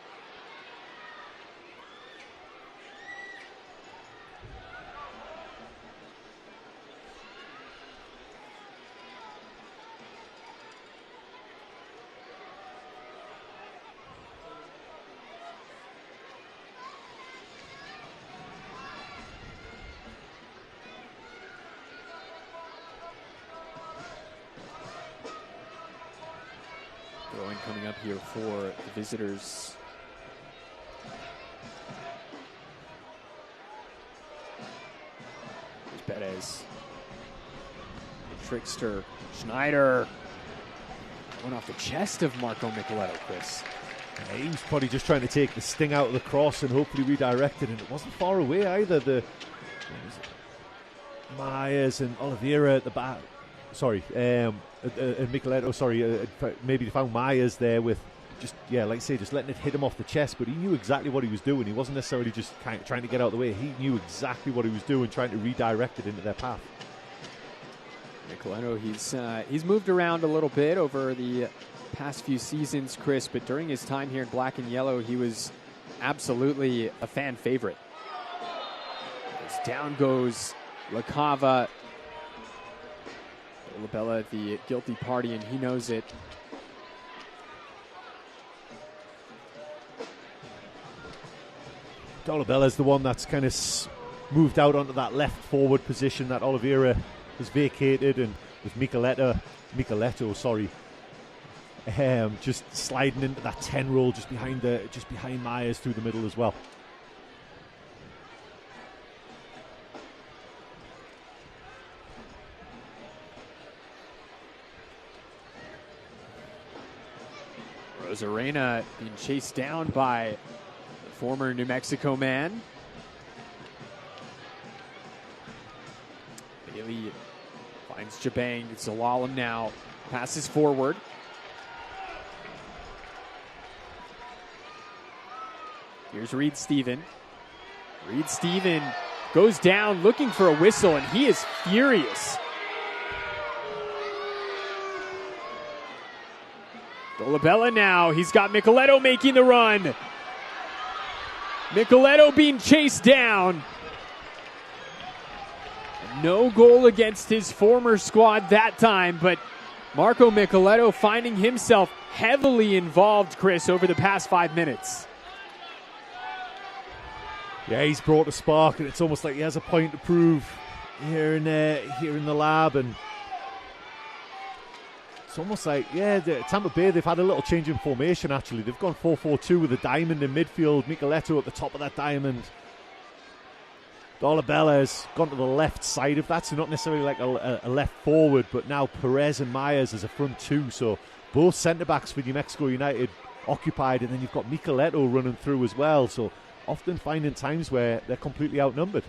Coming up here for the visitors. Here's Perez. Trickster. Schneider. Went off the chest of Marco Micheletto, Chris. Yeah, he was probably just trying to take the sting out of the cross and hopefully redirect it, and it wasn't far away either. Myers and Oliveira at the back. Sorry, Micheletto, maybe they found Myers there with like I say, just letting it hit him off the chest, but he knew exactly what he was doing. He wasn't necessarily just kind of trying to get out of the way. He knew exactly what he was doing, trying to redirect it into their path. Micheletto, he's moved around a little bit over the past few seasons, Chris, but during his time here in black and yellow, he was absolutely a fan favorite. As down goes LaCava. Dolabella, the guilty party, and he knows it. Dolabella's the one that's kind of moved out onto that left forward position that Oliveira has vacated, and with Micheletto, just sliding into that 10 role just behind Myers through the middle as well. Rosarena being chased down by the former New Mexico man. Bailey finds Jabang. Zalalem now passes forward. Here's Reed Steven. Reed Steven goes down looking for a whistle, and he is furious. Dolabella now. He's got Micheletto making the run. Micheletto being chased down. No goal against his former squad that time, but Marco Micheletto finding himself heavily involved, Chris, over the past 5 minutes. Yeah, he's brought a spark, and it's almost like he has a point to prove here in the lab, and it's almost like, Tampa Bay, they've had a little change in formation, actually. They've gone 4-4-2 with a diamond in midfield, Micheletto at the top of that diamond. Dolabella has gone to the left side of that, so not necessarily like a left forward, but now Perez and Myers as a front two, so both centre-backs for New Mexico United occupied, and then you've got Micheletto running through as well, so often finding times where they're completely outnumbered.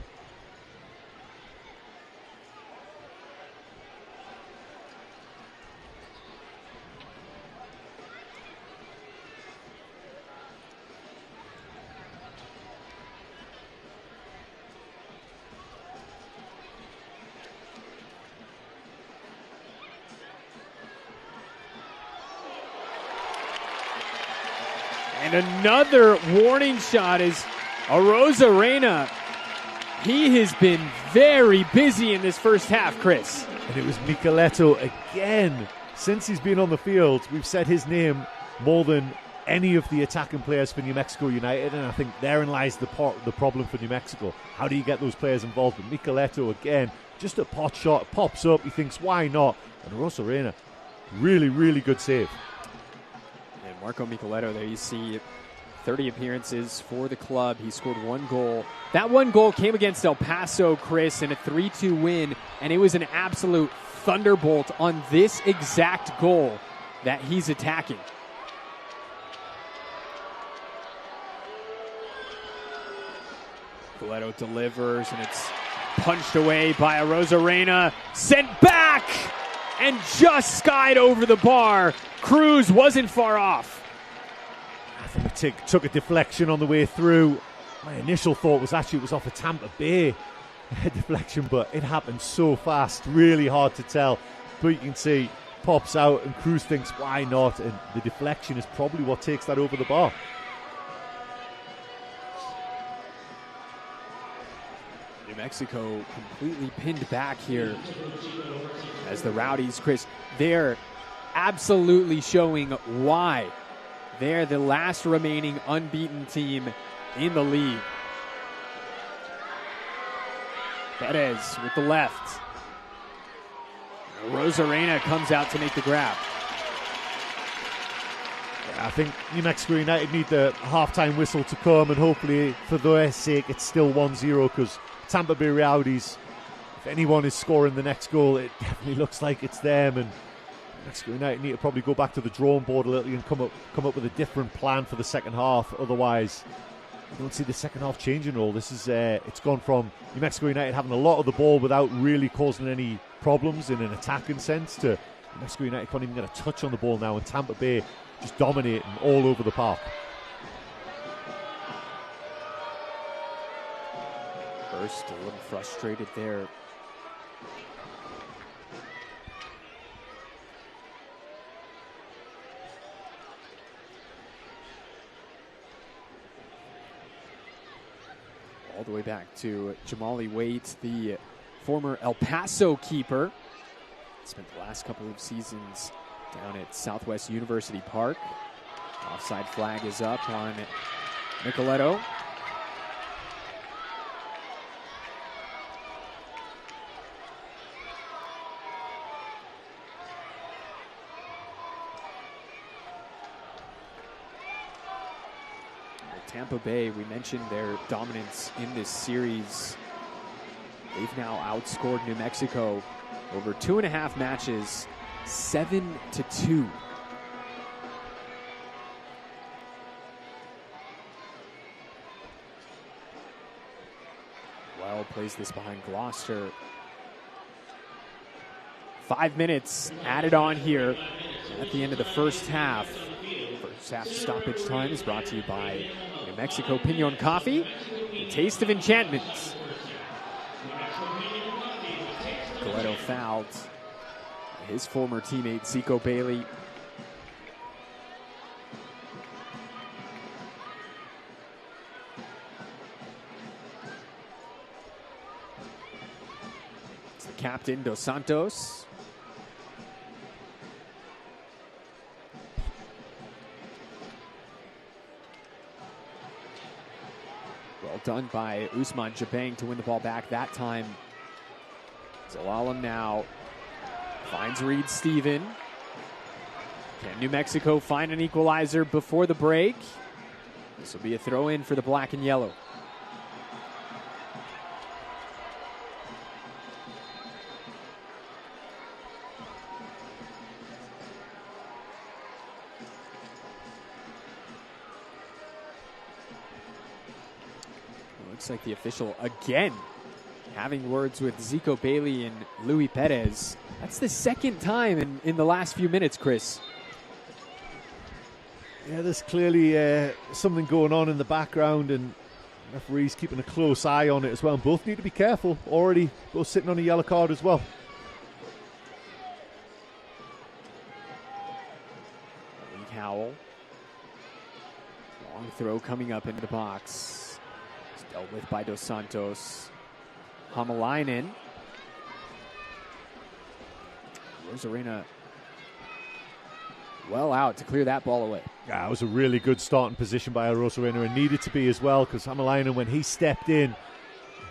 And another warning shot is Rosarena. He has been very busy in this first half, Chris. And it was Micheletto again. Since he's been on the field, we've said his name more than any of the attacking players for New Mexico United, and I think therein lies the problem for New Mexico. How do you get those players involved? But Micheletto again, just a pot shot, pops up, he thinks, why not? And Rosarena, really, really good save. And Marco Micheletto, there you see 30 appearances for the club. He scored 1 goal. That 1 goal came against El Paso, Chris, in a 3-2 win, and it was an absolute thunderbolt on this exact goal that he's attacking. Micheletto delivers, and it's punched away by a Rosarena. Sent back! And just skied over the bar. Cruz wasn't far off. I think it took a deflection on the way through. My initial thought was actually it was off a Tampa Bay deflection, but it happened so fast, really hard to tell. But you can see, pops out, and Cruz thinks, why not? And the deflection is probably what takes that over the bar. New Mexico completely pinned back here as the Rowdies, Chris, they're absolutely showing why they're the last remaining unbeaten team in the league. Perez with the left. Rosarena comes out to make the grab. I think New Mexico United need the halftime whistle to come, and hopefully for their sake it's still 1-0, because Tampa Bay Rowdies, if anyone is scoring the next goal, it definitely looks like it's them, and Mexico United need to probably go back to the drawing board a little and come up with a different plan for the second half. Otherwise, I don't see the second half changing at all. This is it's gone from New Mexico United having a lot of the ball without really causing any problems in an attacking sense to New Mexico United can't even get a touch on the ball now, and Tampa Bay just dominating all over the park. First, a little frustrated there. All the way back to Jamali Waite, the former El Paso keeper. Spent the last couple of seasons down at Southwest University Park. Offside flag is up on Nicoletto. Tampa Bay, we mentioned their dominance in this series. They've now outscored New Mexico over 2.5 matches, 7-2. Well, plays this behind Gloucester. 5 minutes added on here at the end of the first half. First half stoppage time is brought to you by New Mexico Pinon Coffee, the taste of enchantment. Nicoletto fouled his former teammate Zico Bailey. It's the captain, Dos Santos. Well done by Usman Jabang to win the ball back that time. Zalalem now finds Reed Steven. Can New Mexico find an equalizer before the break? This will be a throw in for the black and yellow. Looks like the official again having words with Zico Bailey and Louis Perez. That's the second time in the last few minutes, Chris. Yeah, there's clearly something going on in the background, and referees keeping a close eye on it as well. And both need to be careful. Already both sitting on a yellow card as well. Lee Howell. Long throw coming up into the box. It's dealt with by Dos Santos. Hamalainen. Rosarena well out to clear that ball away. Yeah, it was a really good starting position by Rosarena, and needed to be as well, because Hamalainen, when he stepped in,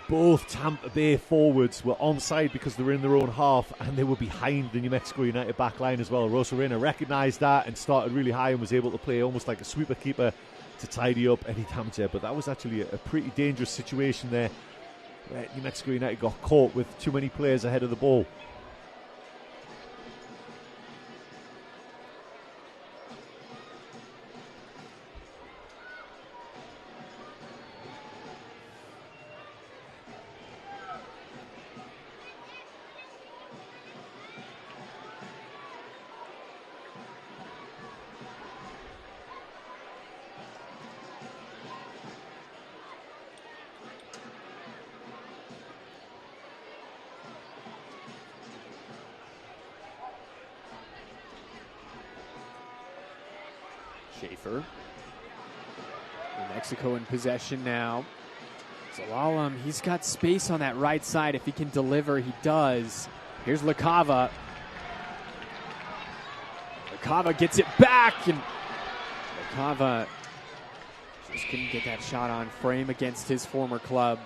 both Tampa Bay forwards were onside because they were in their own half, and they were behind the New Mexico United back line as well. Rosarena recognised that and started really high and was able to play almost like a sweeper keeper to tidy up any damage there. But that was actually a pretty dangerous situation there, where New Mexico United got caught with too many players ahead of the ball. Schaefer. New Mexico in possession now. Zalalem, he's got space on that right side. If he can deliver, he does. Here's LaCava. LaCava gets it back, and LaCava just couldn't get that shot on frame against his former club.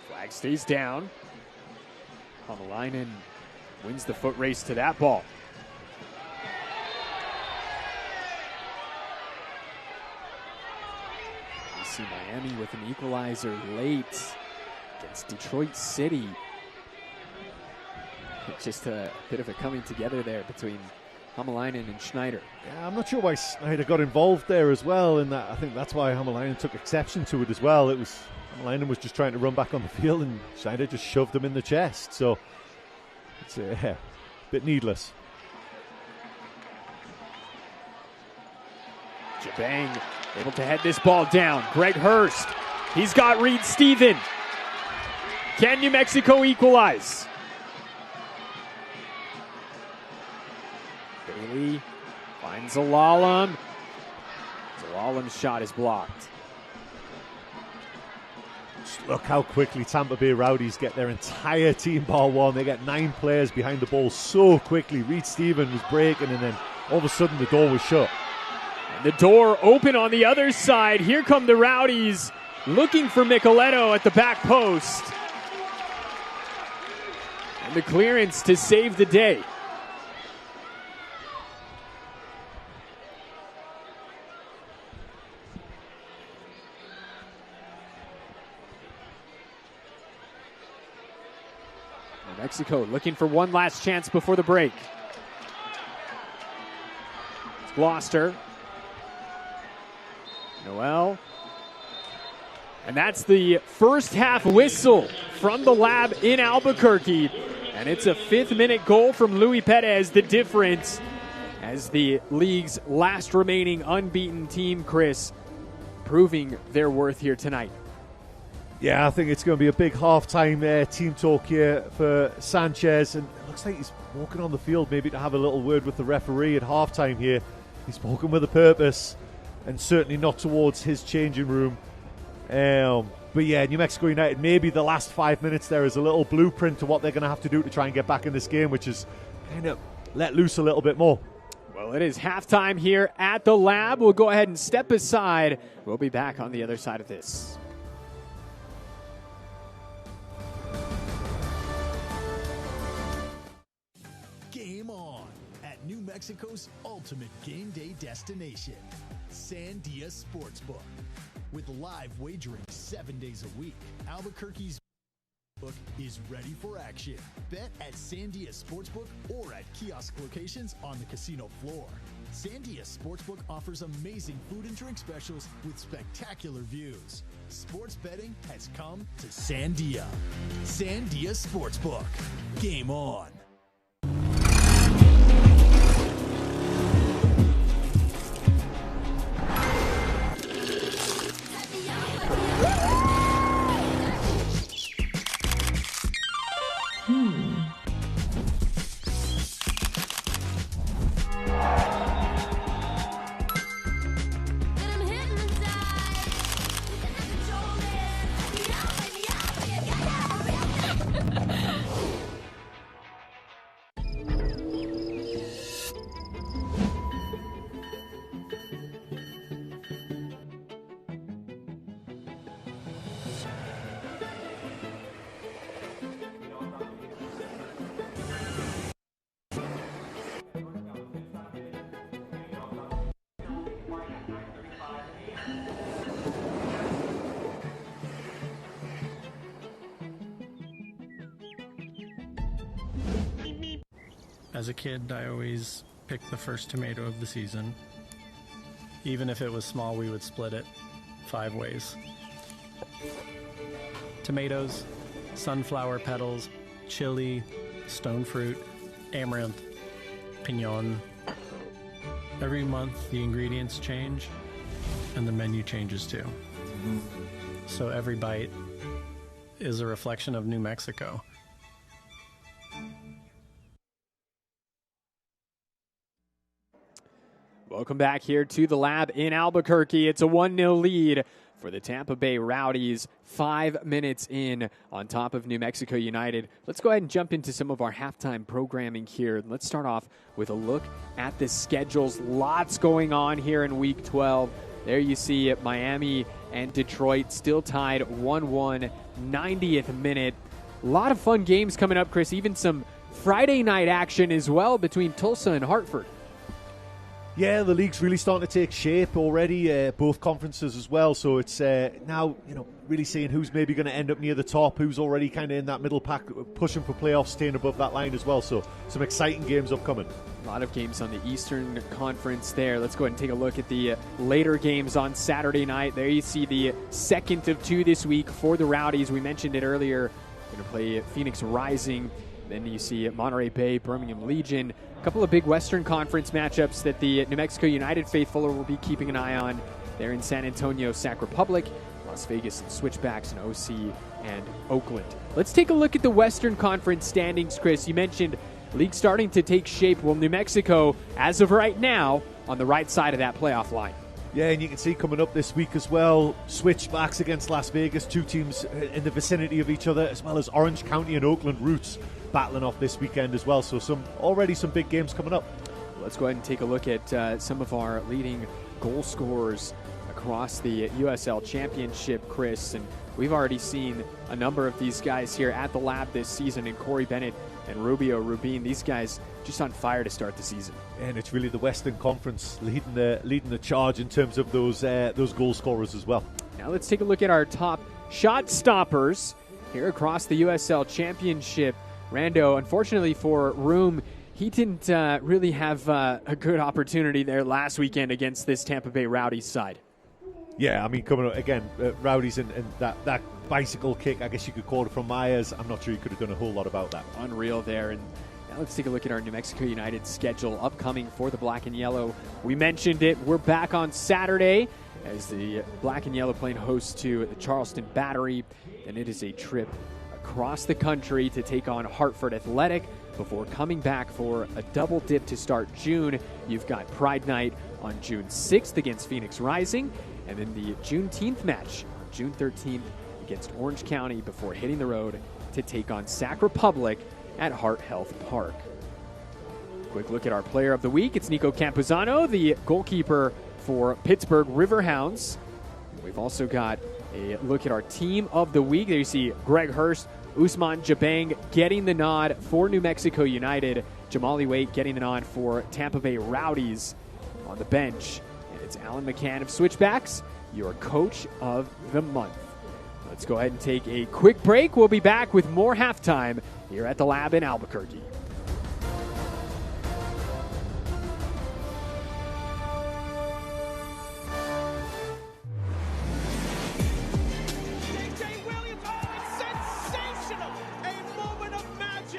Flag stays down. Hamalainen wins the foot race to that ball. We see Miami with an equalizer late against Detroit City. Just a bit of a coming together there between Hamalainen and Schneider. Yeah, I'm not sure why Schneider got involved there as well. In that, I think that's why Hamalainen took exception to it as well. It was Hamalainen was just trying to run back on the field, and Schneider just shoved him in the chest. So it's a bit needless. Jabang able to head this ball down. Greg Hurst. He's got Reed Steven. Can New Mexico equalize? Bailey finds Zalalem. Zalalem's shot is blocked. Just look how quickly Tampa Bay Rowdies get their entire team bar one. They get 9 players behind the ball so quickly. Reed Stephen was breaking, and then all of a sudden the door was shut. And the door open on the other side. Here come the Rowdies looking for Micheletto at the back post. And the clearance to save the day. Mexico looking for one last chance before the break. It's Gloucester. Noel. And that's the first half whistle from the Lab in Albuquerque. And it's a 5th-minute goal from Luis Perez, the difference as the league's last remaining unbeaten team, Chris, proving their worth here tonight. Yeah, I think it's going to be a big halftime team talk here for Sanchez, and it looks like he's walking on the field maybe to have a little word with the referee at halftime here. He's spoken with a purpose, and certainly not towards his changing room. But yeah, New Mexico United, maybe the last 5 minutes there is a little blueprint to what they're going to have to do to try and get back in this game, which is kind of let loose a little bit more. Well, it is halftime here at the Lab. We'll go ahead and step aside. We'll be back on the other side of this. Game on at New Mexico's ultimate game day destination, Sandia Sportsbook. With live wagering 7 days a week, Albuquerque's book is ready for action. Bet at Sandia Sportsbook or at kiosk locations on the casino floor. Sandia Sportsbook offers amazing food and drink specials with spectacular views. Sports betting has come to Sandia. Sandia Sportsbook. Game on. As a kid, I always picked the first tomato of the season. Even if it was small, we would split it 5 ways. Tomatoes, sunflower petals, chili, stone fruit, amaranth, piñon. Every month, the ingredients change, and the menu changes too. So every bite is a reflection of New Mexico. Welcome back here to the Lab in Albuquerque. It's a 1-0 lead for the Tampa Bay Rowdies, 5 minutes in on top of New Mexico United. Let's go ahead and jump into some of our halftime programming here. Let's start off with a look at the schedules. Lots going on here in Week 12. There you see it, Miami and Detroit still tied 1-1, 90th minute. A lot of fun games coming up, Chris. Even some Friday night action as well between Tulsa and Hartford. Yeah, the league's really starting to take shape already, both conferences as well. So it's now, really seeing who's maybe going to end up near the top, who's already kind of in that middle pack, pushing for playoffs, staying above that line as well. So some exciting games upcoming. A lot of games on the Eastern Conference there. Let's go ahead and take a look at the later games on Saturday night. There you see the second of 2 this week for the Rowdies. We mentioned it earlier. Going to play Phoenix Rising. Then you see Monterey Bay, Birmingham Legion. A couple of big Western Conference matchups that the New Mexico United faithful will be keeping an eye on. They're in San Antonio, Sac Republic, Las Vegas, and Switchbacks, and OC, and Oakland. Let's take a look at the Western Conference standings, Chris. You mentioned league starting to take shape. Well, New Mexico, as of right now, on the right side of that playoff line. Yeah, and you can see coming up this week as well, switchbacks against Las Vegas, two teams in the vicinity of each other, as well as Orange County and Oakland Roots battling off this weekend as well. So already some big games coming up. Let's go ahead and take a look at some of our leading goal scorers across the USL Championship, Chris. And we've already seen a number of these guys here at the lab this season, and Corey Bennett and Rubio Rubin, these guys just on fire to start the season. And it's really the Western Conference leading the charge in terms of those goal scorers as well. Now let's take a look at our top shot stoppers here across the USL Championship. Rando, unfortunately for Room, he didn't really have a good opportunity there last weekend against this Tampa Bay Rowdies side. Yeah, I mean, coming up again, Rowdies and that bicycle kick, I guess you could call it, from Myers. I'm not sure he could have done a whole lot about that. Unreal there. And now let's take a look at our New Mexico United schedule upcoming for the Black and Yellow. We mentioned it. We're back on Saturday as the Black and Yellow playing host to the Charleston Battery. And it is a trip across the country to take on Hartford Athletic before coming back for a double dip to start June. You've got Pride Night on June 6th against Phoenix Rising, and then the Juneteenth match, June 13th, against Orange County before hitting the road to take on Sac Republic at Hart Health Park. Quick look at our player of the week. It's Nico Campuzano, the goalkeeper for Pittsburgh Riverhounds. We've also got a look at our team of the week. There you see Greg Hurst, Usman Jabang getting the nod for New Mexico United, Jamali Waite getting the nod for Tampa Bay Rowdies on the bench. And it's Alan McCann of Switchbacks, your coach of the month. Let's go ahead and take a quick break. We'll be back with more halftime here at the lab in Albuquerque.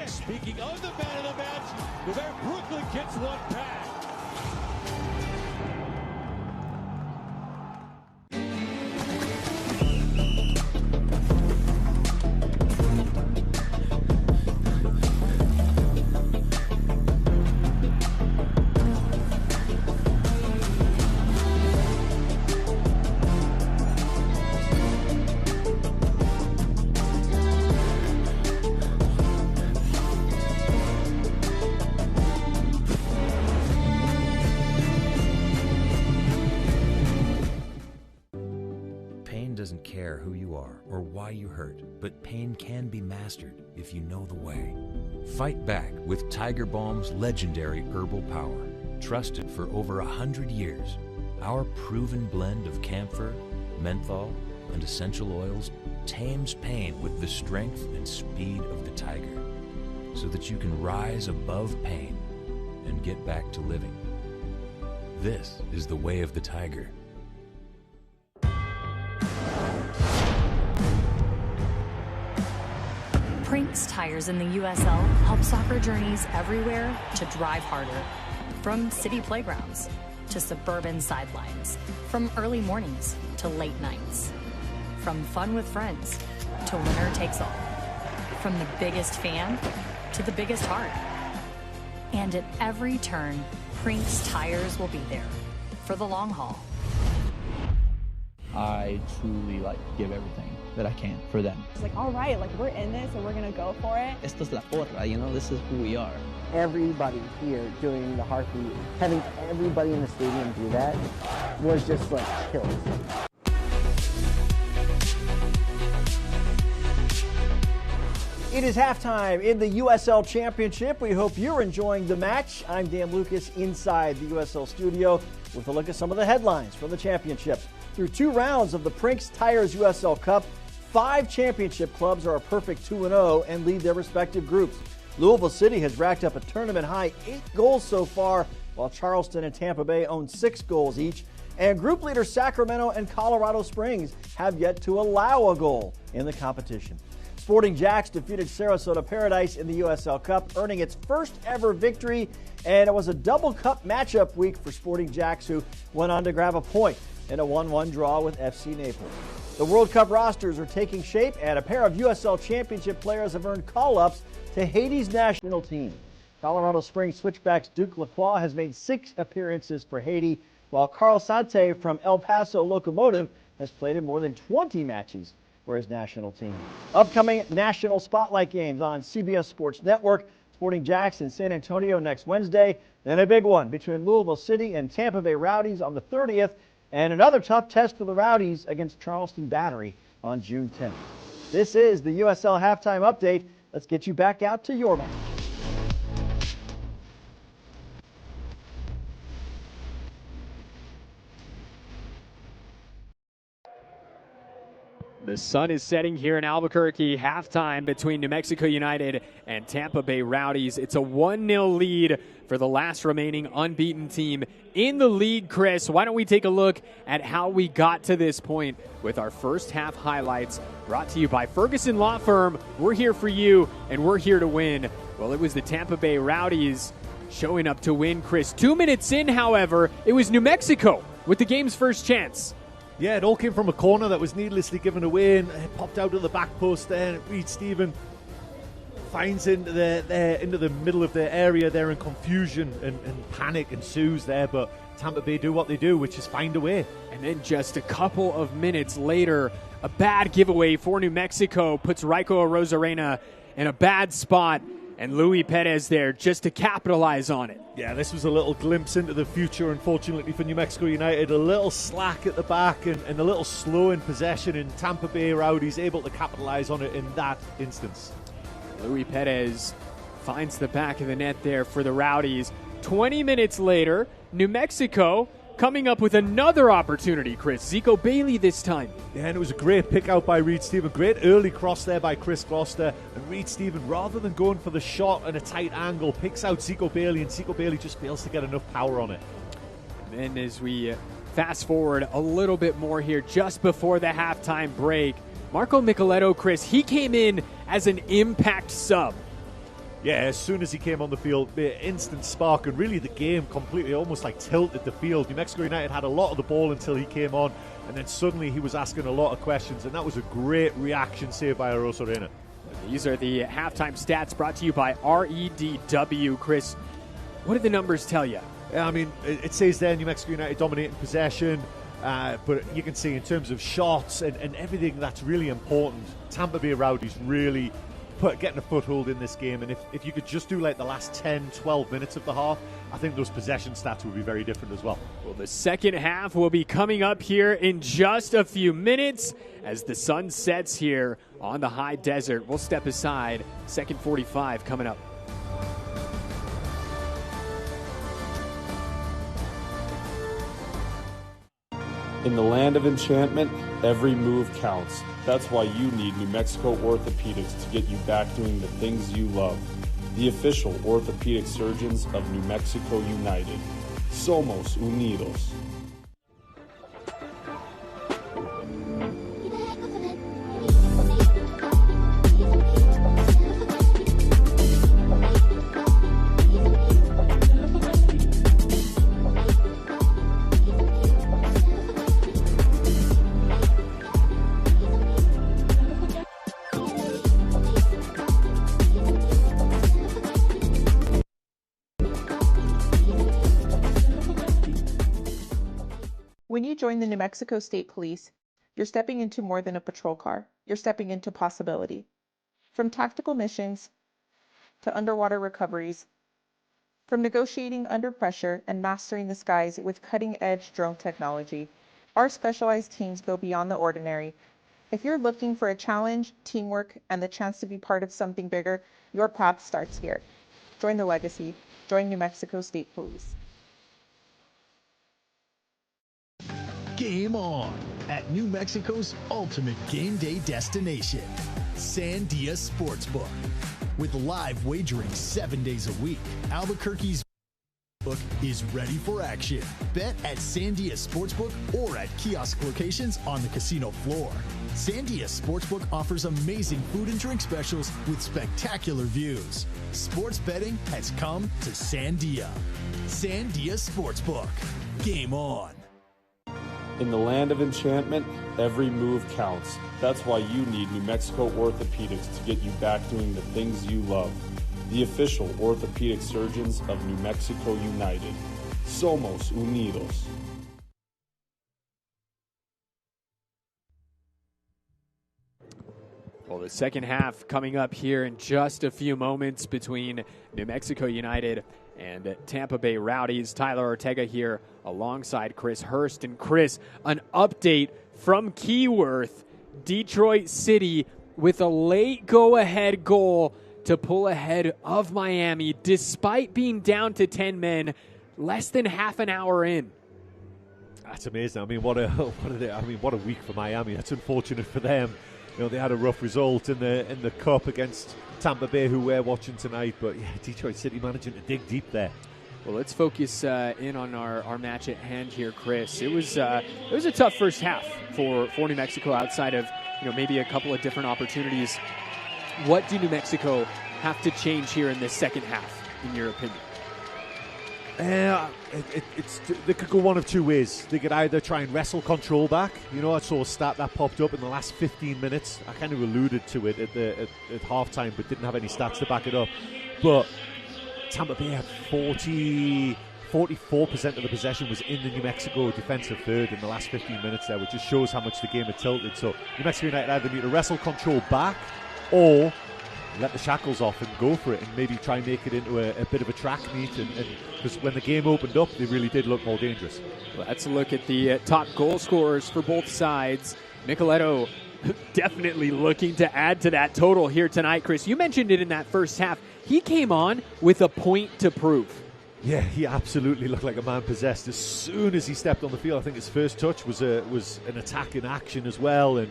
Speaking of the man of the match, there Brooklyn gets one back. Doesn't care who you are or why you hurt, but pain can be mastered if you know the way. Fight back with Tiger Balm's legendary herbal power. Trusted for over 100 years, our proven blend of camphor, menthol, and essential oils tames pain with the strength and speed of the tiger, so that you can rise above pain and get back to living. This is the way of the tiger. Prinks Tires in the USL help soccer journeys everywhere to drive harder. From city playgrounds to suburban sidelines. From early mornings to late nights. From fun with friends to winner takes all. From the biggest fan to the biggest heart. And at every turn, Prinks Tires will be there for the long haul. I truly give everything that I can for them. It's like, all right, we're in this and we're gonna go for it. Esto es la porra, this is who we are. Everybody here doing the heartbeat, having everybody in the stadium do that was just chills. It is halftime in the USL Championship. We hope you're enjoying the match. I'm Dan Lucas inside the USL studio with a look at some of the headlines from the championship. Through 2 rounds of the Prinks Tires USL Cup, 5 championship clubs are a perfect 2-0 and lead their respective groups. Louisville City has racked up a tournament-high 8 goals so far, while Charleston and Tampa Bay own 6 goals each. And group leaders Sacramento and Colorado Springs have yet to allow a goal in the competition. Sporting Jacks defeated Sarasota Paradise in the USL Cup, earning its first ever victory. And it was a double cup matchup week for Sporting Jacks, who went on to grab a point in a 1-1 draw with FC Naples. The World Cup rosters are taking shape, and a pair of USL Championship players have earned call-ups to Haiti's national team. Colorado Springs switchbacks Duke Lacroix has made 6 appearances for Haiti, while Carl Sante from El Paso Locomotive has played in more than 20 matches for his national team. Upcoming national spotlight games on CBS Sports Network, Sporting Jacks in San Antonio next Wednesday, then a big one between Louisville City and Tampa Bay Rowdies on the 30th, and another tough test for the Rowdies against Charleston Battery on June 10th. This is the USL Halftime Update. Let's get you back out to your match. The sun is setting here in Albuquerque. Halftime between New Mexico United and Tampa Bay Rowdies. It's a 1-0 lead for the last remaining unbeaten team in the league. Chris, why don't we take a look at how we got to this point with our first half highlights brought to you by Ferguson Law Firm. We're here for you, and we're here to win. Well, it was the Tampa Bay Rowdies showing up to win, Chris. 2 minutes in, however, it was New Mexico with the game's first chance. Yeah, it all came from a corner that was needlessly given away, and it popped out of the back post there. And Reed Stephen finds into the middle of the area there, in confusion and panic ensues there. But Tampa Bay do what they do, which is find a way. And then just a couple of minutes later, a bad giveaway for New Mexico puts Raiko Rosarena in a bad spot, and Luis Perez there just to capitalize on it. Yeah, this was a little glimpse into the future, unfortunately, for New Mexico United. A little slack at the back and a little slow in possession, and Tampa Bay Rowdies able to capitalize on it in that instance. Luis Perez finds the back of the net there for the Rowdies. 20 minutes later, New Mexico coming up with another opportunity, Chris. Zico Bailey this time. Yeah, and it was a great pick out by Reed Stephen. Great early cross there by Chris Gloucester. And Reed Stephen, rather than going for the shot at a tight angle, picks out Zico Bailey, and Zico Bailey just fails to get enough power on it. And then as we fast forward a little bit more here, just before the halftime break, Marco Micheletto, Chris, he came in as an impact sub. Yeah, as soon as he came on the field, the instant spark, and really the game completely almost like tilted the field. New Mexico United had a lot of the ball until he came on, and then suddenly he was asking a lot of questions, and that was a great reaction saved by Rosarena. These are the halftime stats brought to you by REDW. Chris, what do the numbers tell you? Yeah, I mean, it says there New Mexico United dominating possession, but you can see in terms of shots and everything that's really important, Tampa Bay Rowdies really getting a foothold in this game. And if you could just do like the last 10, 12 minutes of the half, I think those possession stats would be very different as well. Well, the second half will be coming up here in just a few minutes as the sun sets here on the high desert. We'll step aside. Second 45 coming up. In the land of enchantment, every move counts. That's why you need New Mexico Orthopedics to get you back doing the things you love. The official orthopedic surgeons of New Mexico United. Somos Unidos. When you join the New Mexico State Police, you're stepping into more than a patrol car. You're stepping into possibility. From tactical missions to underwater recoveries, from negotiating under pressure and mastering the skies with cutting-edge drone technology, our specialized teams go beyond the ordinary. If you're looking for a challenge, teamwork, and the chance to be part of something bigger, your path starts here. Join the legacy. Join New Mexico State Police. Game on at New Mexico's ultimate game day destination, Sandia Sportsbook. With live wagering 7 days a week, Albuquerque's book is ready for action. Bet at Sandia Sportsbook or at kiosk locations on the casino floor. Sandia Sportsbook offers amazing food and drink specials with spectacular views. Sports betting has come to Sandia. Sandia Sportsbook. Game on. In the land of enchantment, every move counts. That's why you need New Mexico Orthopedics to get you back doing the things you love. the official orthopedic surgeons of New Mexico United. Somos Unidos. Well, the second half coming up here in just a few moments between New Mexico United and Tampa Bay Rowdies. Tyler Ortega here alongside Chris Hurst. And Chris, an update from Keyworth, Detroit City, with a late go-ahead goal to pull ahead of Miami despite being down to 10 men less than half an hour in. That's amazing. I mean, what a week for Miami. That's unfortunate for them. You know, they had a rough result in the cup against Tampa Bay, who we're watching tonight. But yeah, Detroit City managing to dig deep there. Well, let's focus in on our match at hand here, Chris. It was a tough first half for New Mexico outside of maybe a couple of different opportunities. What do New Mexico have to change here in this second half, in your opinion? They could go one of two ways. They could either try and wrestle control back. I saw a stat that popped up in the last 15 minutes. I kind of alluded to it at halftime, but didn't have any stats to back it up. But Tampa Bay had 44% of the possession was in the New Mexico defensive third in the last 15 minutes there, which just shows how much the game had tilted. So New Mexico United either need to wrestle control back or let the shackles off and go for it and maybe try and make it into a bit of a track meet. And because when the game opened up, they really did look more dangerous. Let's look at the top goal scorers for both sides. Micheletto definitely looking to add to that total here tonight. Chris, you mentioned it in that first half. He came on with a point to prove. Yeah, he absolutely looked like a man possessed as soon as he stepped on the field. I think his first touch was an attack in action as well, and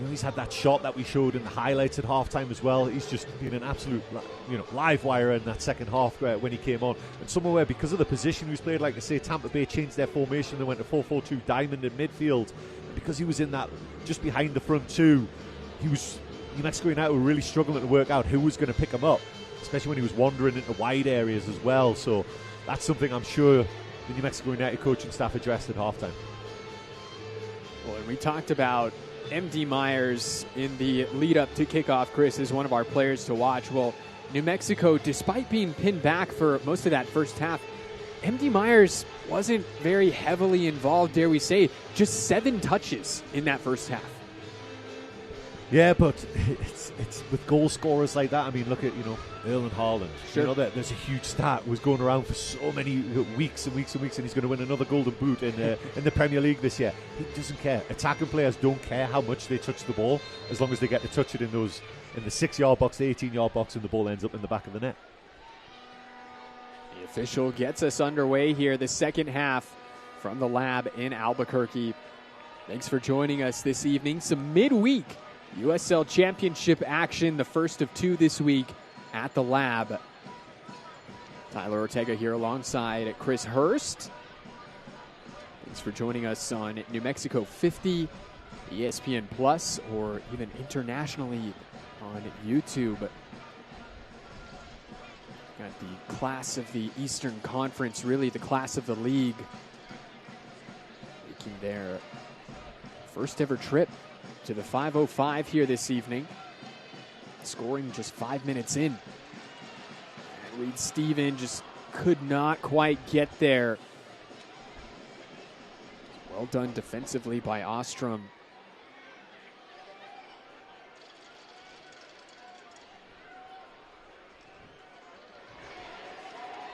he's had that shot that we showed in the highlights at halftime as well. He's just been an absolute, live wire in that second half when he came on. And somewhere where, because of the position he was played, like I say, Tampa Bay changed their formation. They went to 4-4-2 diamond in midfield. Because he was in that, just behind the front two, New Mexico United were really struggling to work out who was going to pick him up, especially when he was wandering into wide areas as well. So that's something I'm sure the New Mexico United coaching staff addressed at halftime. Well, and we talked about MD Myers in the lead up to kickoff. Chris is one of our players to watch. Well, New Mexico, despite being pinned back for most of that first half, MD Myers wasn't very heavily involved, dare we say. Just 7 touches in that first half. Yeah, but it's with goal scorers like that. I mean, look at Erling Haaland. Sure. There's a huge stat was going around for so many weeks and weeks and weeks, and he's going to win another Golden Boot in the Premier League this year. He doesn't care. Attacking players don't care how much they touch the ball, as long as they get to touch it in the 6-yard box, the 18-yard box, and the ball ends up in the back of the net. The official gets us underway here, the second half from the Lab in Albuquerque. Thanks for joining us this evening. Some midweek USL Championship action, the first of 2 this week at the Lab. Tyler Ortega here alongside Chris Hurst. Thanks for joining us on New Mexico 50, ESPN Plus, or even internationally on YouTube. Got the class of the Eastern Conference, really the class of the league, making their first ever trip to the 505 here this evening, scoring just 5 minutes in. And Reed Steven just could not quite get there. Well done defensively by Ostrom.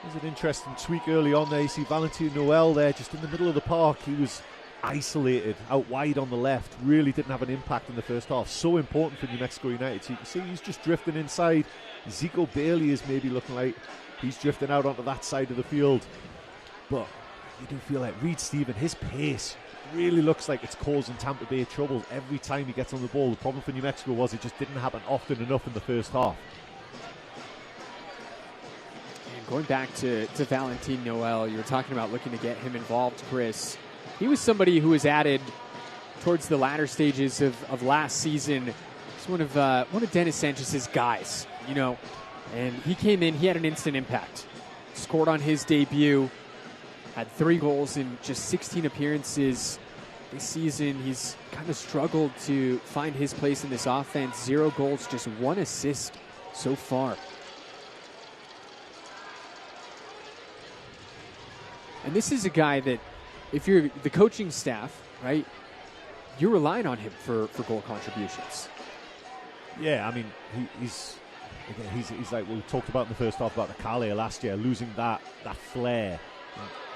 There's an interesting tweak early on there. You see Valentin Noel there just in the middle of the park. He was isolated out wide on the left, really didn't have an impact in the first half. So important for New Mexico United. So you can see he's just drifting inside. Zico Bailey is maybe looking like he's drifting out onto that side of the field. But you do feel like Reed Steven, his pace really looks like it's causing Tampa Bay trouble every time he gets on the ball. The problem for New Mexico was it just didn't happen often enough in the first half. And going back to Valentin Noel, you were talking about looking to get him involved, Chris. He was somebody who was added towards the latter stages of last season. He's one of Dennis Sanchez's guys, and he came in, he had an instant impact. Scored on his debut, had 3 goals in just 16 appearances this season. He's kind of struggled to find his place in this offense. 0 goals, just 1 assist so far. And this is a guy that, if you're the coaching staff, right, you're relying on him for goal contributions. Yeah, I mean, he's like we talked about in the first half about the Calais last year, losing that flair.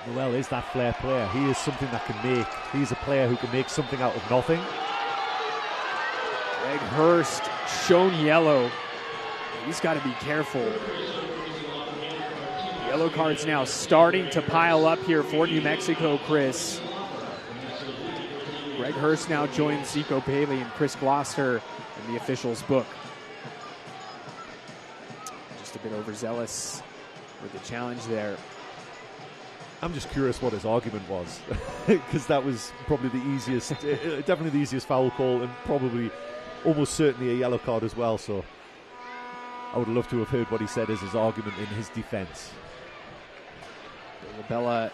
Noel is that flair player. He is something that can make. He's a player who can make something out of nothing. Greg Hurst shown yellow. He's got to be careful. Yellow cards now starting to pile up here for New Mexico, Chris. Greg Hurst now joins Zico Bailey and Chris Gloucester in the officials' book. Just a bit overzealous with the challenge there. I'm just curious what his argument was, because that was probably the easiest, definitely the easiest foul call, and probably almost certainly a yellow card as well. So I would love to have heard what he said as his argument in his defense. Labella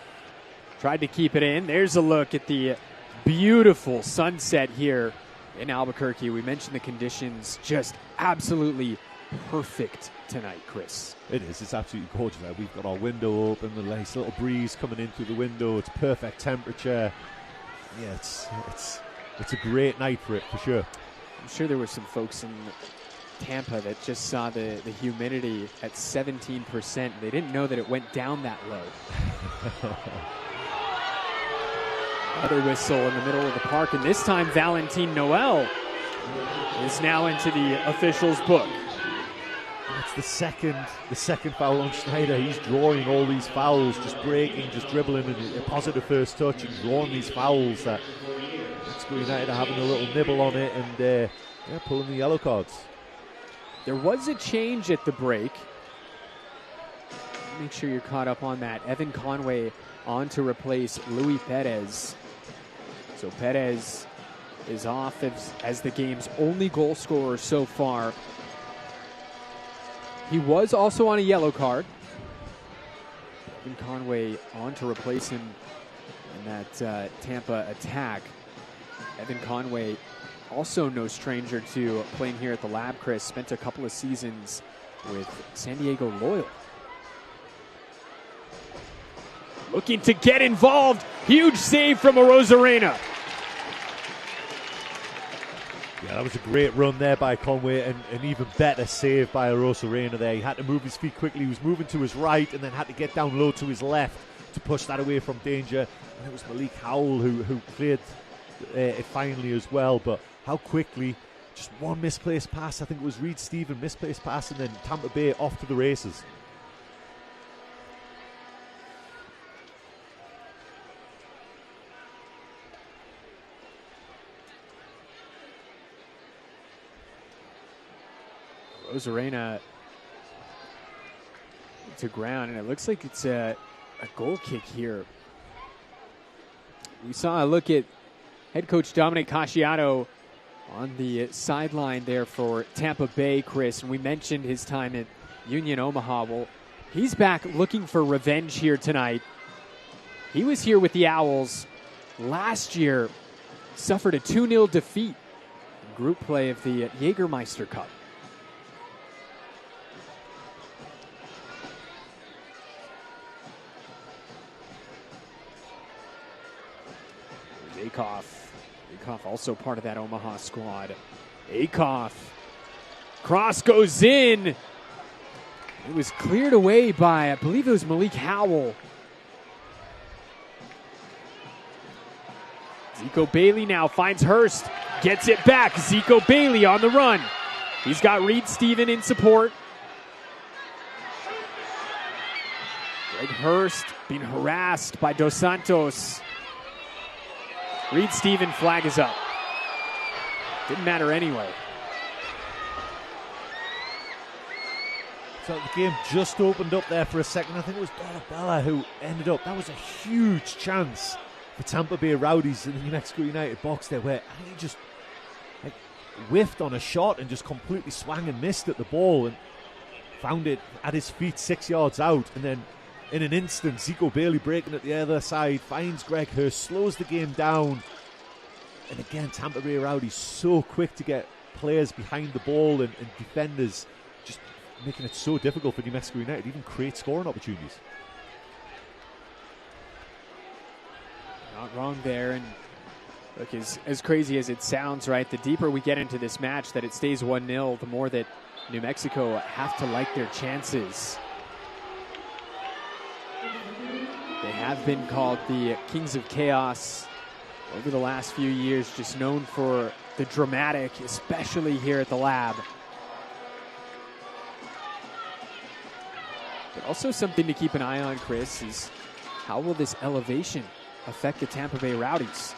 tried to keep it in. There's a look at the beautiful sunset here in Albuquerque. We mentioned the conditions, just absolutely perfect tonight, Chris. It is. It's absolutely gorgeous. We've got our window open, the nice little breeze coming in through the window. It's perfect temperature. Yeah, it's a great night for it, for sure. I'm sure there were some folks in Tampa that just saw the humidity at 17%. They didn't know that it went down that low. Another whistle in the middle of the park, and this time Valentin Noel is now into the officials' book. That's the second foul on Schneider. He's drawing all these fouls, just breaking, just dribbling, and a positive first touch, and drawing these fouls that Mexico United are having a little nibble on it, and pulling the yellow cards. There was a change at the break. Make sure you're caught up on that. Evan Conway on to replace Luis Perez. So Perez is off as the game's only goal scorer so far. He was also on a yellow card. Evan Conway on to replace him in that Tampa attack. Evan Conway, also no stranger to playing here at the Lab, Chris. Spent a couple of seasons with San Diego Loyal. Looking to get involved. Huge save from Arozarena. Yeah, that was a great run there by Conway, and an even better save by Arozarena there. He had to move his feet quickly. He was moving to his right and then had to get down low to his left to push that away from danger. And it was Malik Howell who cleared it finally as well. But how quickly, just one misplaced pass. I think it was Reed Stephen, misplaced pass, and then Tampa Bay off to the races. Arozarena to ground, and it looks like it's a goal kick here. We saw a look at head coach Dominic Casciato on the sideline there for Tampa Bay, Chris, and we mentioned his time at Union Omaha. Well, he's back looking for revenge here tonight. He was here with the Owls last year, suffered a 2-0 defeat in group play of the Jägermeister Cup. Akoff also part of that Omaha squad. Akoff. Cross goes in. It was cleared away by, I believe it was Malik Howell. Zico Bailey now finds Hurst. Gets it back. Zico Bailey on the run. He's got Reed Stephen in support. Greg Hurst being harassed by Dos Santos. Reed Stephen flag is up. Didn't matter anyway. So the game just opened up there for a second. I think it was Dolabella who ended up. That was a huge chance for Tampa Bay Rowdies in the New Mexico United box there, where he just whiffed on a shot and just completely swung and missed at the ball and found it at his feet 6 yards out. And then in an instant, Zico Bailey breaking at the other side, finds Greg Hurst, slows the game down. And again, Tampa Bay Rowdies so quick to get players behind the ball and defenders, just making it so difficult for New Mexico United to even create scoring opportunities. Not wrong there. And look, as crazy as it sounds, right, the deeper we get into this match that it stays 1-0, the more that New Mexico have to like their chances. They have been called the Kings of Chaos over the last few years, just known for the dramatic, especially here at the Lab. But also something to keep an eye on, Chris, is how will this elevation affect the Tampa Bay Rowdies?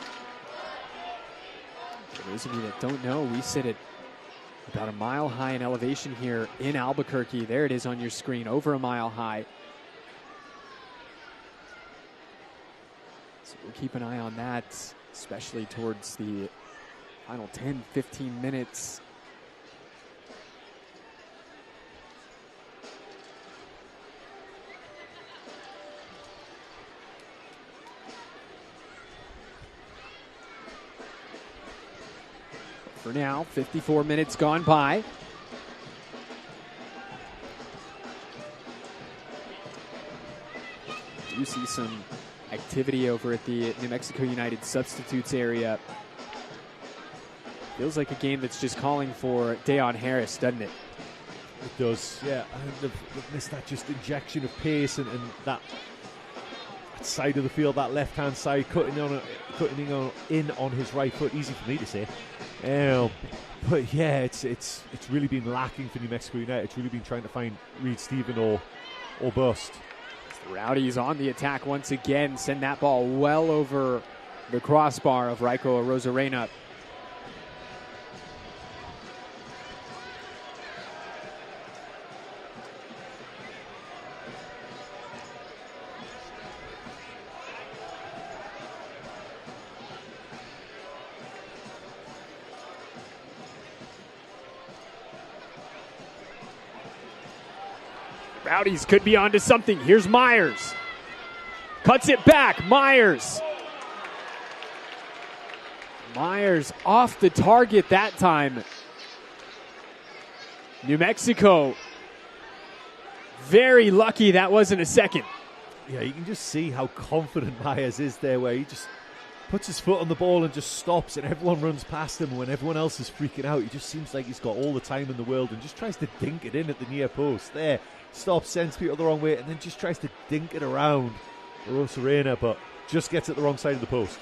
For those of you that don't know, we sit at about a mile high in elevation here in Albuquerque. There it is on your screen, over a mile high. So we'll keep an eye on that, especially towards the final 10, 15 minutes. For now, 54 minutes gone by. You see some activity over at the New Mexico United substitutes area. Feels like a game that's just calling for Deon Harris, doesn't it? It does, yeah. And they've missed that just injection of pace and that side of the field, that left-hand side, cutting in on his right foot. Easy for me to say. But yeah, it's really been lacking for New Mexico United. It's really been trying to find Reed Stephen or bust. The Rowdies on the attack once again, send that ball well over the crossbar of Raiko Rosarena. Rowdies could be onto something. Here's Myers. Cuts it back. Myers. Myers off the target that time. New Mexico very lucky that wasn't a second. Yeah, you can just see how confident Myers is there, where he just puts his foot on the ball and just stops, and everyone runs past him. When everyone else is freaking out, he just seems like he's got all the time in the world and just tries to dink it in at the near post. There, stops, sends people the wrong way, and then just tries to dink it around Rosarena, but just gets it the wrong side of the post.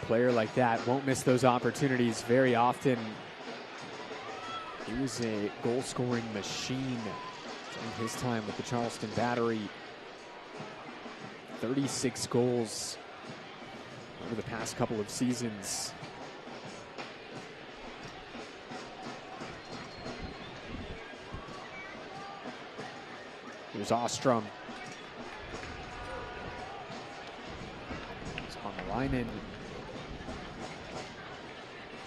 A player like that won't miss those opportunities very often. He was a goal-scoring machine during his time with the Charleston Battery. 36 goals over the past couple of seasons. Here's Ostrom. It's on the line in.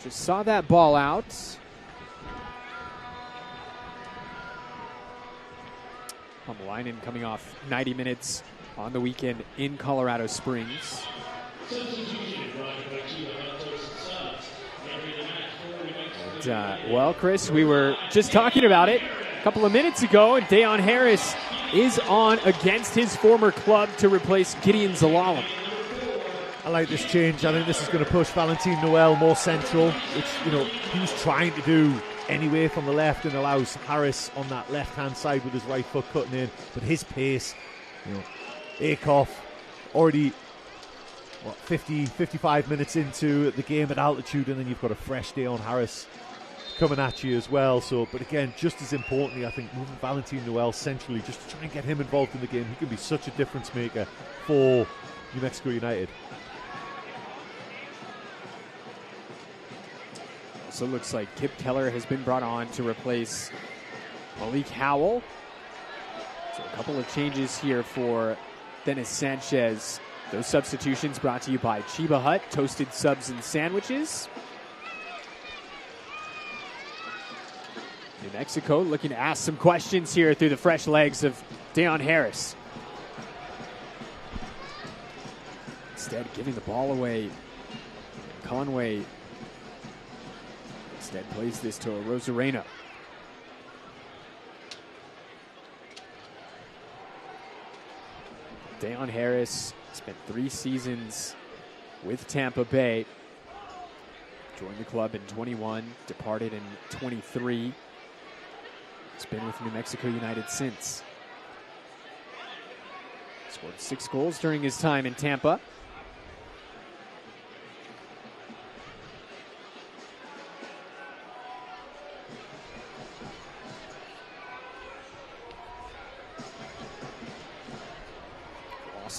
Just saw that ball out. Hamalainen coming off 90 minutes on the weekend in Colorado Springs. And, well, Chris, we were just talking about it a couple of minutes ago, and Deon Harris is on against his former club to replace Gideon Zalalem. I like this change. I think this is going to push Valentin Noel more central, which, you know, he was trying to do anyway from the left, and allows Harris on that left-hand side with his right foot cutting in. But his pace, you know, Akoff already, 55 minutes into the game at altitude, and then you've got a fresh Deon Harris coming at you as well. So, but again, just as importantly, I think moving Valentin Noel centrally, just to try and get him involved in the game. He can be such a difference maker for New Mexico United. Also looks like Kip Keller has been brought on to replace Malik Howell. So a couple of changes here for Dennis Sanchez. Those substitutions brought to you by Chiba Hut, toasted subs and sandwiches. New Mexico looking to ask some questions here through the fresh legs of Deon Harris. Instead, giving the ball away. Conway instead plays this to Rosarena. Deion Harris spent 3 seasons with Tampa Bay. Joined the club in 21, departed in 23. He's been with New Mexico United since. Scored 6 goals during his time in Tampa.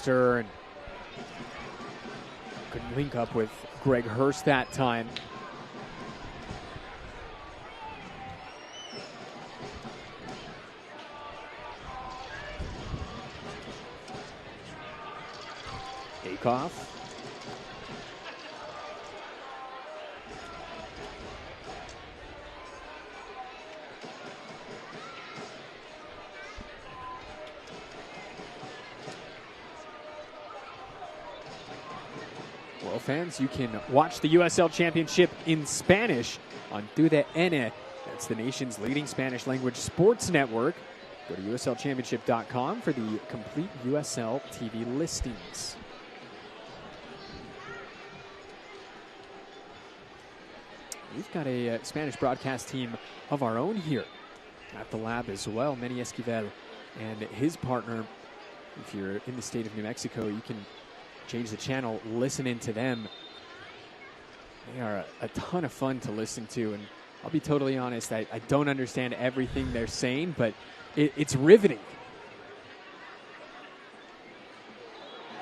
And couldn't link up with Greg Hurst that time. Kickoff. Well, fans, you can watch the USL Championship in Spanish on TUDN. That's the nation's leading Spanish language sports network. Go to uslchampionship.com for the complete USL TV listings. We've got a Spanish broadcast team of our own here at the lab as well. Manny Esquivel and his partner. If you're in the state of New Mexico, you can change the channel, listen into them. They are a ton of fun to listen to, and I'll be totally honest, I don't understand everything they're saying, but it's riveting.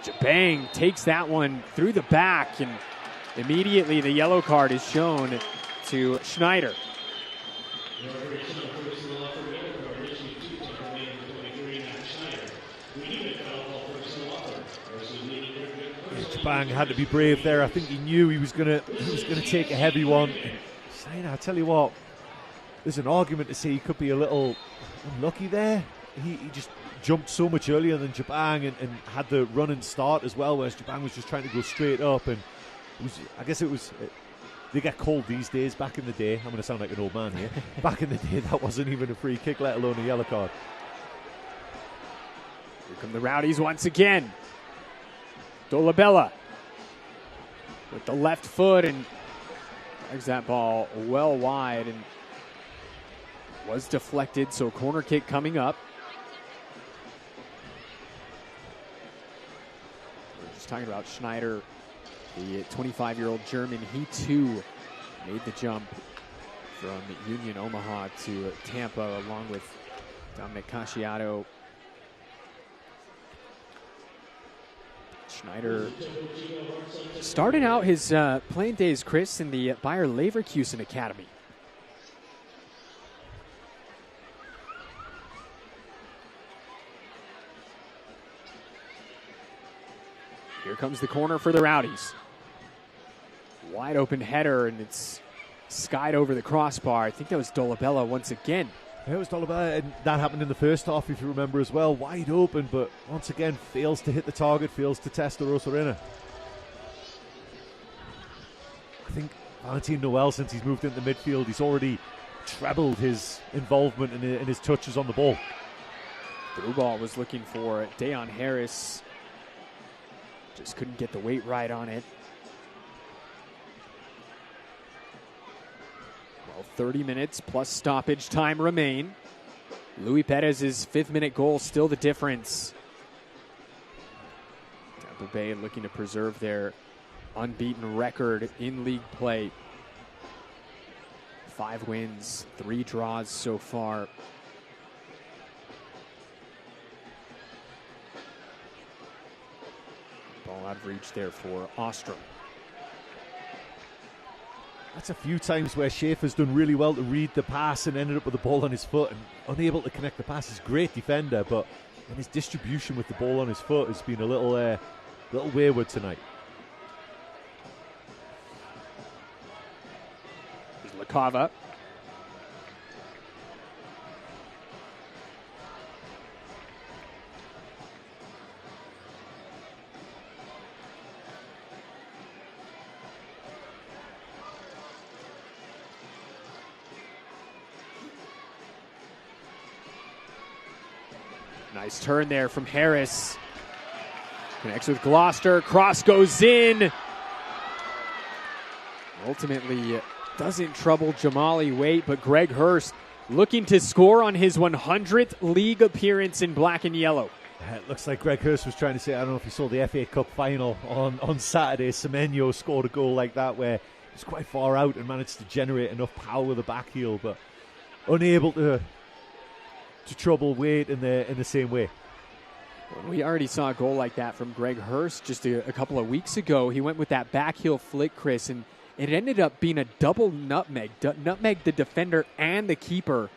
Jabang takes that one through the back, and immediately the yellow card is shown to Schneider. Jabang had to be brave there. I think he knew he was gonna take a heavy one. I tell you what, there's an argument to say he could be a little unlucky there. He just jumped so much earlier than Jabang and had the run and start as well, whereas Jabang was just trying to go straight up. And they get called these days. Back in the day, I'm going to sound like an old man here. Back in the day, that wasn't even a free kick, let alone a yellow card. Here come the Rowdies once again. Dolabella with the left foot and drags that ball well wide and was deflected, so corner kick coming up. We're just talking about Schneider, the 25-year-old German. He too made the jump from Union Omaha to Tampa along with Dominic Casciato. Schneider started out his playing days, Chris, in the Bayer Leverkusen Academy. Here comes the corner for the Rowdies. Wide open header, and it's skied over the crossbar. I think that was Dolabella once again. Yeah, it was Dolabella, and that happened in the first half, if you remember as well. Wide open, but once again fails to hit the target, fails to test the Rosarena. I think Valentin Noel, since he's moved into midfield, he's already trebled his involvement in his touches on the ball. Through ball was looking for Deion Harris. Just couldn't get the weight right on it. Well, 30 minutes plus stoppage time remain. Luis Perez's 5th-minute goal still the difference. Tampa Bay looking to preserve their unbeaten record in league play. 5 wins, 3 draws so far. Ball out of reach there for Ostrom. That's a few times where Schaefer's done really well to read the pass and ended up with the ball on his foot and unable to connect the pass. He's a great defender, but in his distribution with the ball on his foot has been a little wayward tonight. Here's LaCava. Nice turn there from Harris. Connects with Gloucester. Cross goes in. Ultimately doesn't trouble Jamali Waite, but Greg Hurst looking to score on his 100th league appearance in black and yellow. It looks like Greg Hurst was trying to say, I don't know if you saw the FA Cup final on Saturday. Semenyo scored a goal like that where he was quite far out and managed to generate enough power with the back heel, but unable to trouble Waite in the same way. Well, we already saw a goal like that from Greg Hurst just a couple of weeks ago. He went with that back heel flick, Chris, and it ended up being a double nutmeg. Nutmeg the defender and the keeper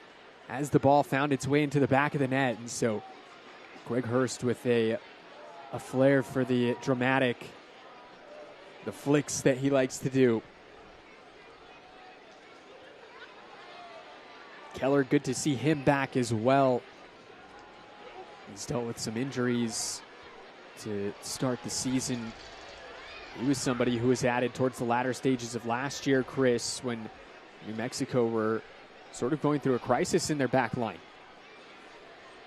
as the ball found its way into the back of the net. And so Greg Hurst with a flair for the dramatic, the flicks that he likes to do. Keller, good to see him back as well. He's dealt with some injuries to start the season. He was somebody who was added towards the latter stages of last year, Chris, when New Mexico were sort of going through a crisis in their back line.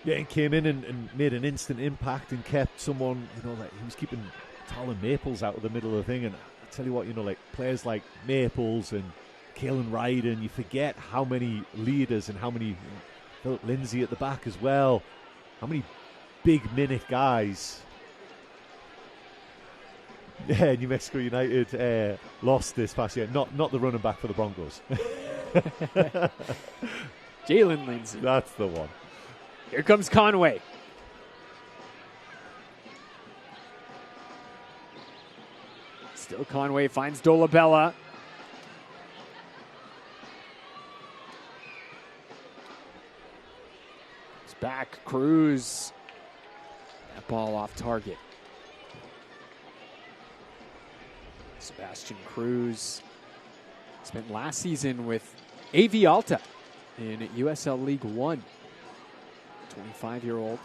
Yeah, and came in and made an instant impact and kept someone, like he was keeping Talon Maples out of the middle of the thing. And I tell you what, like players like Maples and Kalen Ryden, you forget how many leaders and how many, Philip Lindsay at the back as well, how many big minute guys. Yeah, New Mexico United lost this past year. Not the running back for the Broncos. Jalen Lindsay. That's the one. Here comes Conway. Still Conway finds Dolabella. It's back, Cruz. That ball off target. Sebastian Cruz spent last season with AV Alta in USL League One. 25-year-old.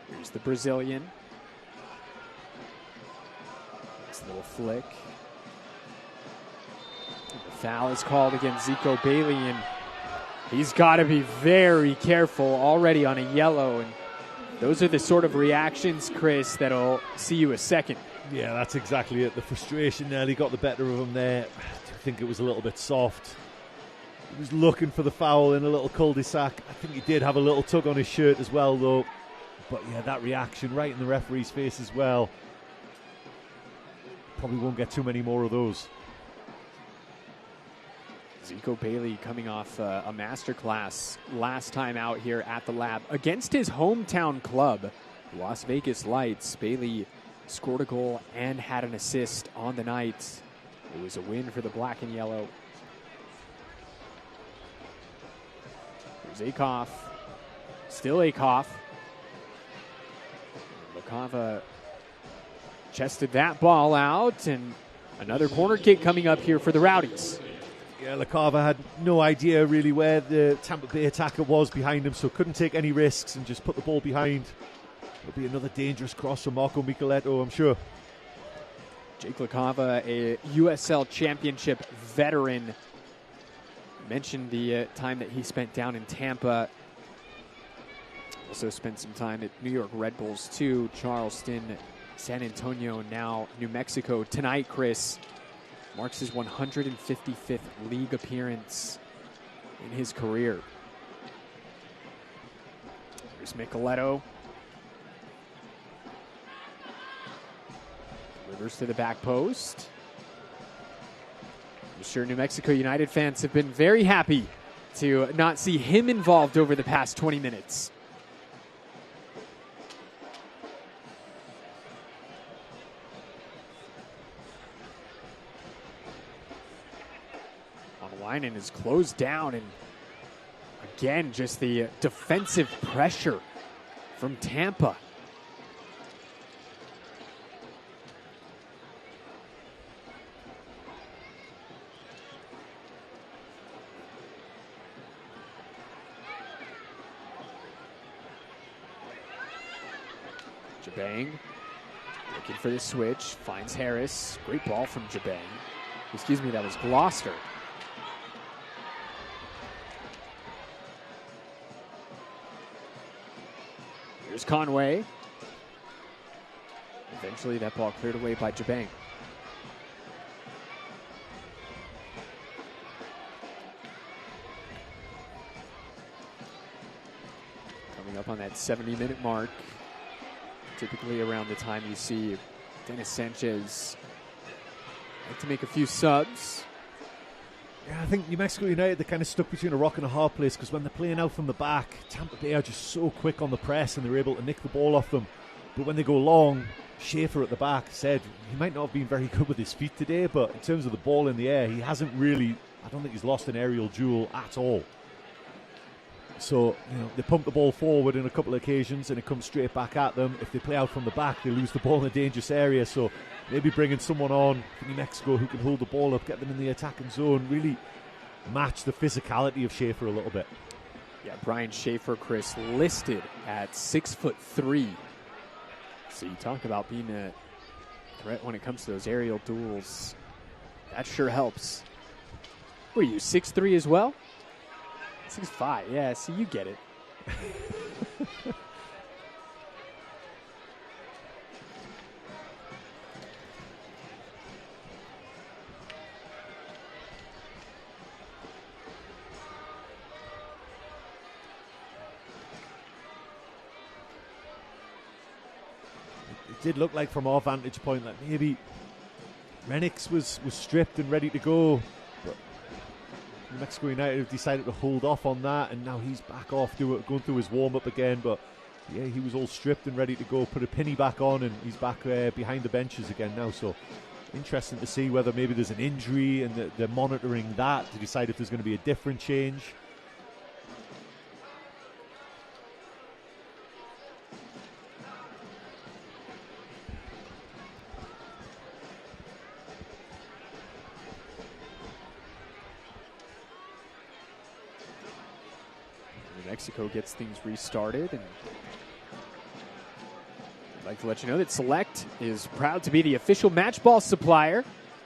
Here's the Brazilian. Nice little flick. The foul is called against Zico Bailey, and he's got to be very careful already on a yellow. And those are the sort of reactions, Chris, that'll see you a second. Yeah, that's exactly it. The frustration nearly got the better of him there. I think it was a little bit soft. He was looking for the foul in a little cul-de-sac. I think he did have a little tug on his shirt as well, though. But yeah, that reaction right in the referee's face as well. Probably won't get too many more of those. Zico Bailey coming off a masterclass last time out here at the Lab against his hometown club, Las Vegas Lights. Bailey scored a goal and had an assist on the night. It was a win for the black and yellow. Here's Akoff. Still Akoff. Lacava chested that ball out, and another corner kick coming up here for the Rowdies. Yeah, Lacava had no idea really where the Tampa Bay attacker was behind him, so couldn't take any risks and just put the ball behind. It'll be another dangerous cross from Marco Micheletto, I'm sure. Jake Lacava, a USL Championship veteran. Mentioned the time that he spent down in Tampa. Also spent some time at New York Red Bulls too, Charleston, San Antonio, now New Mexico. Tonight, Chris, marks his 155th league appearance in his career. Here's Micheletto. Delivers to the back post. I'm sure New Mexico United fans have been very happy to not see him involved over the past 20 minutes. Linen is closed down, and again, just the defensive pressure from Tampa. Jabang looking for the switch, finds Harris. Great ball from Jabang. Excuse me, that was Gloucester. Here's Conway. Eventually that ball cleared away by Jabang. Coming up on that 70-minute mark, typically around the time you see Dennis Sanchez like to make a few subs. Yeah, I think New Mexico United, they're kind of stuck between a rock and a hard place because when they're playing out from the back, Tampa Bay are just so quick on the press and they're able to nick the ball off them. But when they go long, Schaefer at the back said he might not have been very good with his feet today, but in terms of the ball in the air, he hasn't really, I don't think he's lost an aerial duel at all. So, they pump the ball forward in a couple of occasions and it comes straight back at them. If they play out from the back, they lose the ball in a dangerous area. So maybe bringing someone on for New Mexico who can hold the ball up, get them in the attacking zone, really match the physicality of Schaefer a little bit. Yeah, Brian Schaefer, Chris, listed at 6'3". So you talk about being a threat when it comes to those aerial duels. That sure helps. What are you, 6'3" as well? 6'5", yeah, see, you get it. It did look like from our vantage point that maybe Renix was stripped and ready to go, but New Mexico United have decided to hold off on that, and now he's back off going through his warm-up again. But yeah, he was all stripped and ready to go, put a penny back on, and he's back behind the benches again now. So interesting to see whether maybe there's an injury and they're monitoring that to decide if there's going to be a different change. Mexico gets things restarted, and I'd like to let you know that Select is proud to be the official match ball supplier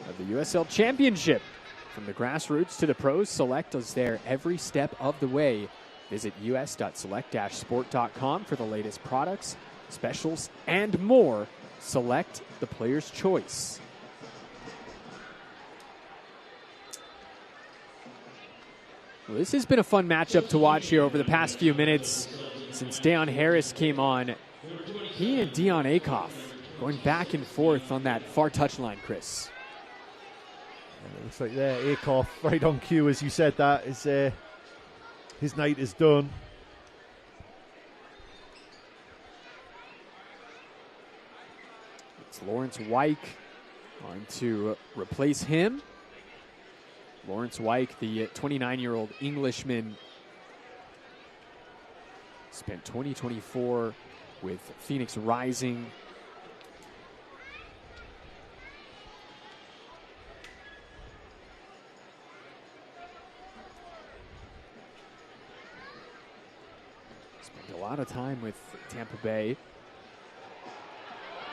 of the USL Championship. From the grassroots to the pros, Select is there every step of the way. Visit us.select-sport.com for the latest products, specials, and more. Select, the player's choice. Well, this has been a fun matchup to watch here over the past few minutes since Deon Harris came on. He and Dion Akoff going back and forth on that far touchline, Chris. And it looks like there, Akoff right on cue, as you said, that is his night is done. It's Lawrence Wyke on to replace him. Lawrence Wyke, the 29-year-old Englishman, spent 2024 with Phoenix Rising. Spent a lot of time with Tampa Bay.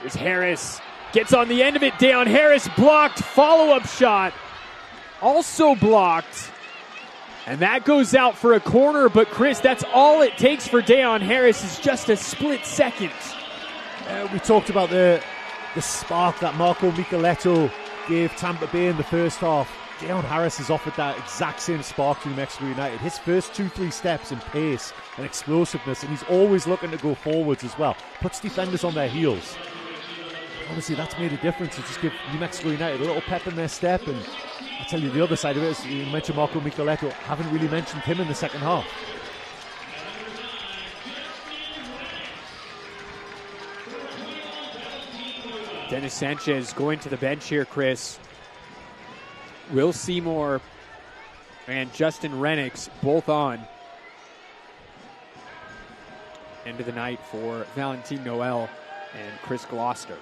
Here's Harris. Gets on the end of it. Deon Harris blocked. Follow-up shot. Also blocked, and that goes out for a corner, but Chris, that's all it takes for Deon Harris is just a split second. We talked about the spark that Marco Micheletto gave Tampa Bay in the first half. Deon Harris has offered that exact same spark to New Mexico United. His first 2-3 steps in pace and explosiveness, and he's always looking to go forwards as well. Puts defenders on their heels. Honestly, that's made a difference. To just give New Mexico United a little pep in their step. And I tell you, the other side of it is, you mentioned Marco Micheletto. Haven't really mentioned him in the second half. Dennis Sanchez going to the bench here, Chris. Will Seymour and Justin Renix both on. End of the night for Valentin Noel and Chris Gloucester.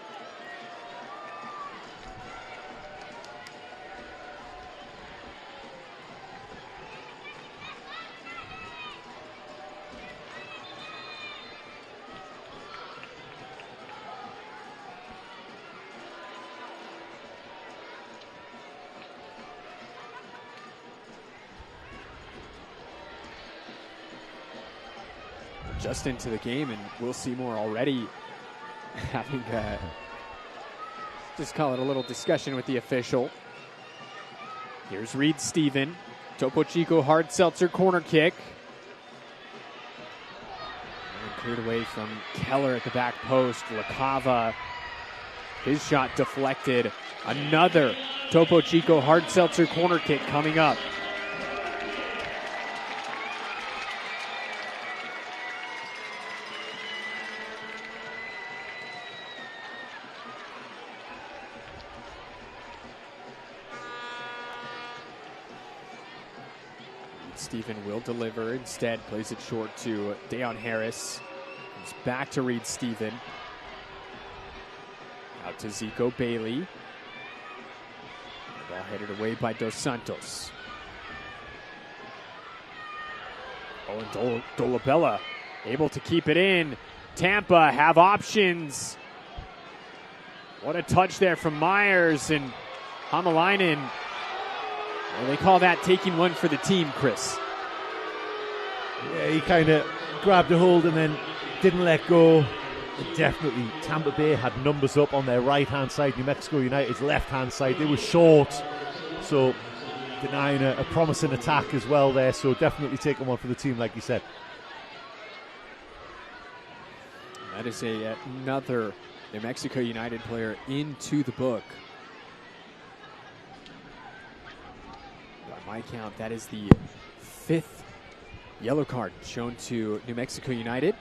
just into the game, and we'll see more already. Having just call it a little discussion with the official. Here's Reed Stephen. Topo Chico hard seltzer corner kick. And cleared away from Keller at the back post. LaCava, his shot deflected. Another Topo Chico hard seltzer corner kick coming up. Stephen will deliver. Instead, plays it short to Deon Harris. Comes back to Reed Stephen. Out to Zico Bailey. Ball headed away by Dos Santos. Oh, and Dolabella able to keep it in. Tampa have options. What a touch there from Myers and Hamalainen. Well, they call that taking one for the team, Chris. Yeah, he kind of grabbed a hold and then didn't let go. Definitely, Tampa Bay had numbers up on their right-hand side. New Mexico United's left-hand side. They were short, so denying a promising attack as well there. So definitely taking one for the team, like you said. That is another New Mexico United player into the book. By my count, that is the 5th yellow card shown to New Mexico United.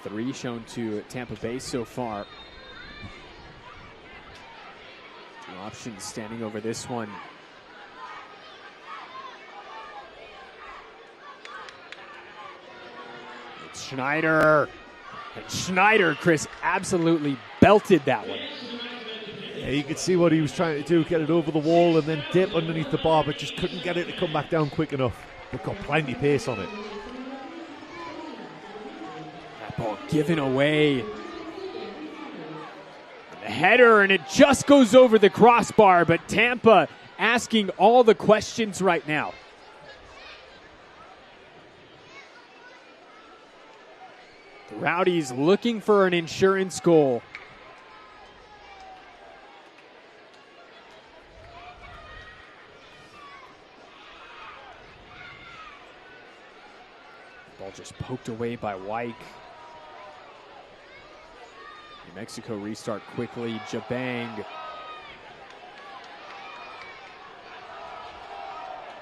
3 shown to Tampa Bay so far. 2 options standing over this one. It's Schneider. And Schneider, Chris, absolutely belted that one. Yeah, you could see what he was trying to do, get it over the wall and then dip underneath the bar, but just couldn't get it to come back down quick enough. They've got plenty of pace on it. That ball given away. The header, and it just goes over the crossbar, but Tampa asking all the questions right now. The Rowdies looking for an insurance goal. Ball just poked away by Wyke. New Mexico restart quickly. Jabang.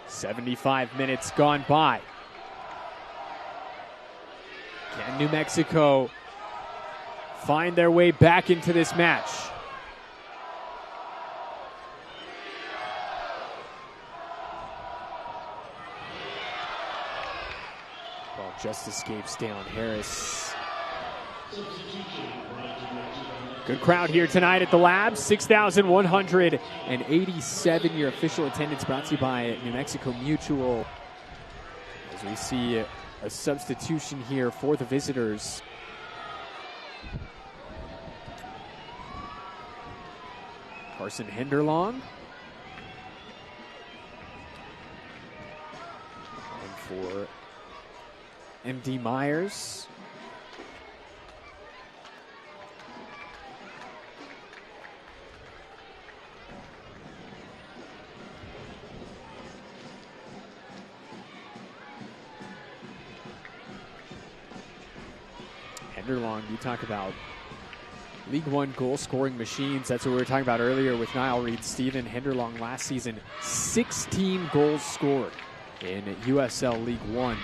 75 minutes gone by. Can New Mexico find their way back into this match? Ball just escapes Deon Harris. Good crowd here tonight at the Lab. 6,187 your official attendance, brought to you by New Mexico Mutual. As we see a substitution here for the visitors. Carson Henderlong. And for MD Myers. Henderlong, you talk about League One goal scoring machines. That's what we were talking about earlier with Niall Reed-Stephen. Henderlong last season, 16 goals scored in USL League One.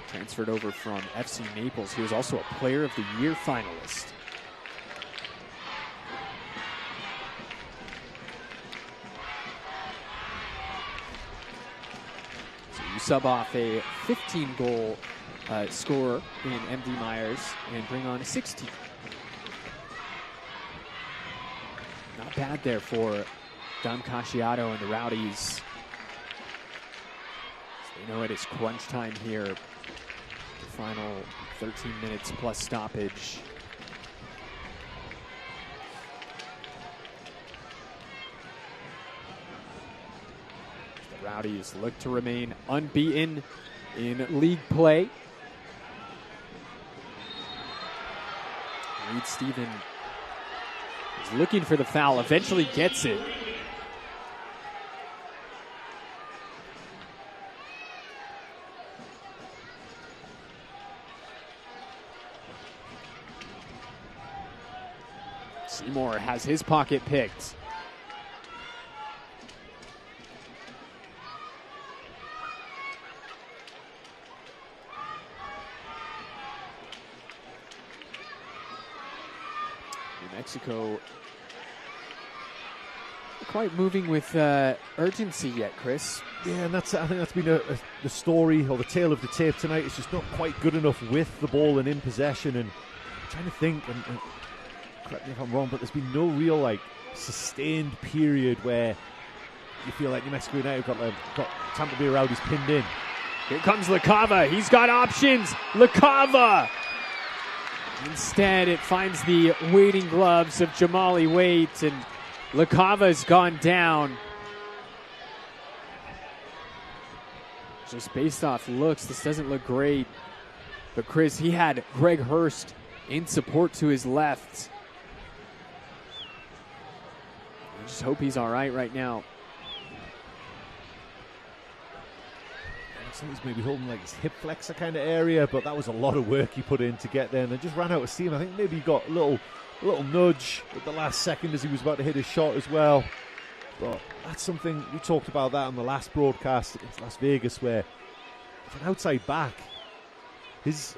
Transferred over from FC Naples. He was also a Player of the Year finalist. So you sub off a 15-goal scorer in MD Myers and bring on a 16. Not bad there for Dom Casciato and the Rowdies. So they know it is crunch time here. The final 13 minutes plus stoppage. The Rowdies look to remain unbeaten in league play. Reed Stephen is looking for the foul, eventually gets it. Seymour has his pocket picked. New Mexico not quite moving with urgency yet, Chris. Yeah, and I think that's been the story or the tale of the tape tonight. It's just not quite good enough with the ball and in possession. And I'm trying to think, and correct me if I'm wrong, but there's been no real sustained period where you feel like New Mexico United got Tampa Bay Rowdies pinned in. Here comes LaCava. He's got options. LaCava. Instead, it finds the waiting gloves of Jamali Waite, and LaCava's gone down. Just based off looks, this doesn't look great. But Chris, he had Greg Hurst in support to his left. I just hope he's all right now. He's maybe holding his hip flexor kind of area, but that was a lot of work he put in to get there, and then just ran out of steam. I think maybe he got a little nudge at the last second as he was about to hit his shot as well. But that's something, we talked about that on the last broadcast against Las Vegas, where for an outside back, his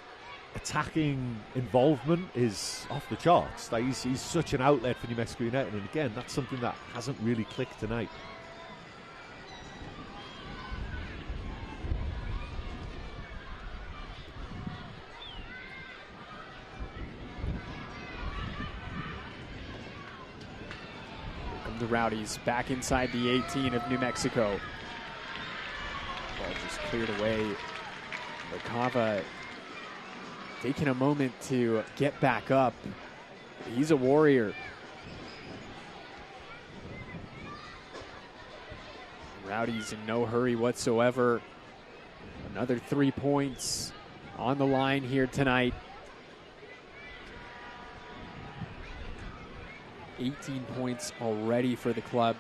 attacking involvement is off the charts. He's such an outlet for New Mexico United, and again, that's something that hasn't really clicked tonight. The Rowdies back inside the 18 of New Mexico. Ball just cleared away. LaCava taking a moment to get back up. He's a warrior. Rowdies in no hurry whatsoever. Another 3 points on the line here tonight. 18 points already for the club.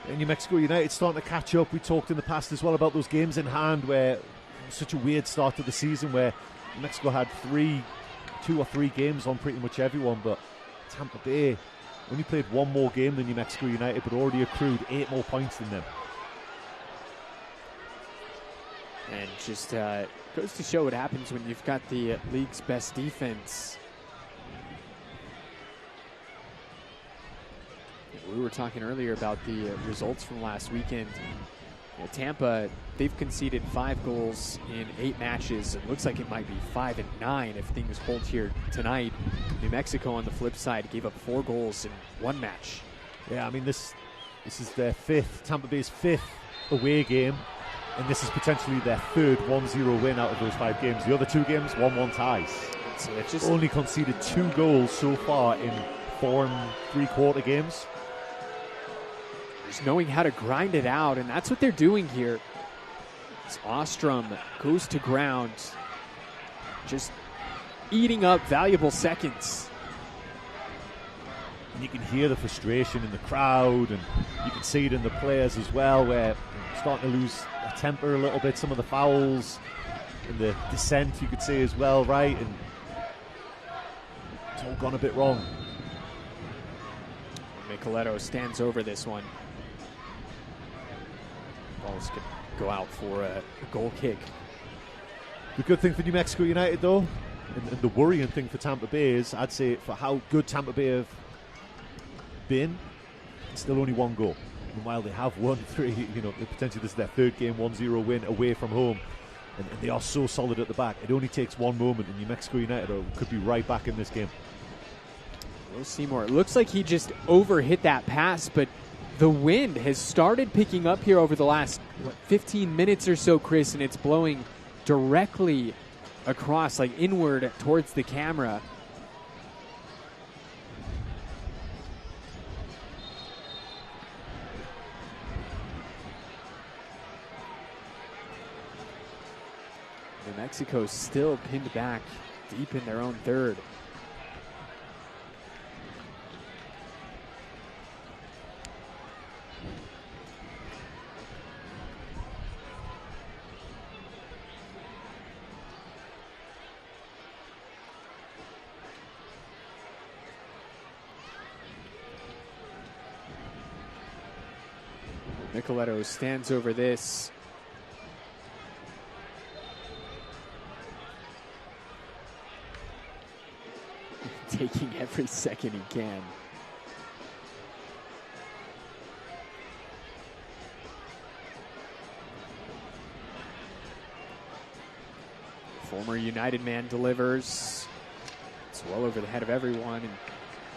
And New Mexico United starting to catch up. We talked in the past as well about those games in hand where it was such a weird start to the season where New Mexico had 2 or 3 games on pretty much everyone, but Tampa Bay only played 1 more game than New Mexico United, but already accrued 8 more points than them. And just goes to show what happens when you've got the league's best defense. We were talking earlier about the results from last weekend. Tampa, they've conceded 5 goals in 8 matches. It looks like it might be 5 and 9 if things hold here tonight. New Mexico, on the flip side, gave up 4 goals in 1 match. Yeah, I mean, this is their 5th, Tampa Bay's 5th away game, and this is potentially their 3rd 1-0 win out of those 5 games. The other 2 games, 1-1 ties. So it's just only conceded 2 goals so far in 4 3/4 games. Just knowing how to grind it out, and that's what they're doing here. As Ostrom goes to ground, just eating up valuable seconds. And you can hear the frustration in the crowd, and you can see it in the players as well, where they're starting to lose their temper a little bit. Some of the fouls and the dissent, you could say as well, right? And it's all gone a bit wrong. Micheletto stands over this one. Balls could go out for a goal kick. The good thing for New Mexico United, though, and the worrying thing for Tampa Bay is, I'd say, for how good Tampa Bay have been, it's still only 1 goal. And while they have won 3, potentially this is their 3rd game 1-0 win away from home, and they are so solid at the back. It only takes 1 moment, and New Mexico United could be right back in this game. Will Seymour, it looks like he just overhit that pass, but the wind has started picking up here over the last 15 minutes or so, Chris, and it's blowing directly across, like inward towards the camera. New Mexico still pinned back deep in their own third. Nicoletto stands over this. Taking every second he can. Former United man delivers. It's well over the head of everyone. And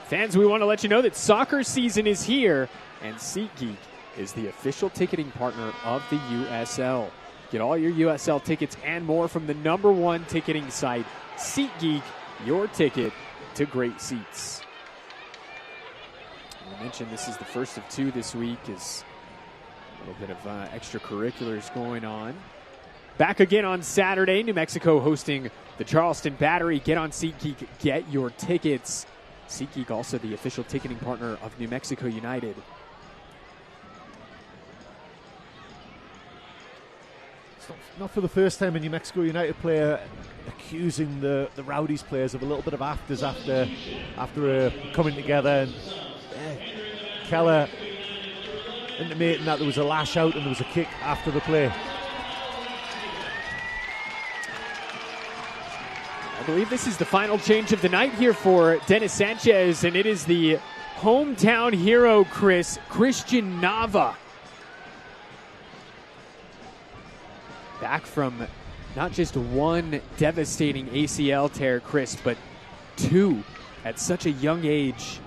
fans, we want to let you know that soccer season is here, and SeatGeek is the official ticketing partner of the USL. Get all your USL tickets and more from the #1 ticketing site, SeatGeek, your ticket to great seats. I mentioned this is the first of 2 this week, is a little bit of extracurriculars going on. Back again on Saturday, New Mexico hosting the Charleston Battery. Get on SeatGeek, get your tickets. SeatGeek also the official ticketing partner of New Mexico United. Not for the first time a New Mexico United player accusing the Rowdies players of a little bit of afters after coming together. And Keller intimating that there was a lash out and there was a kick after the play. I believe this is the final change of the night here for Dennis Sanchez, and it is the hometown hero, Christian Nava. Back from not just 1 devastating ACL tear, Chris, but 2 at such a young age.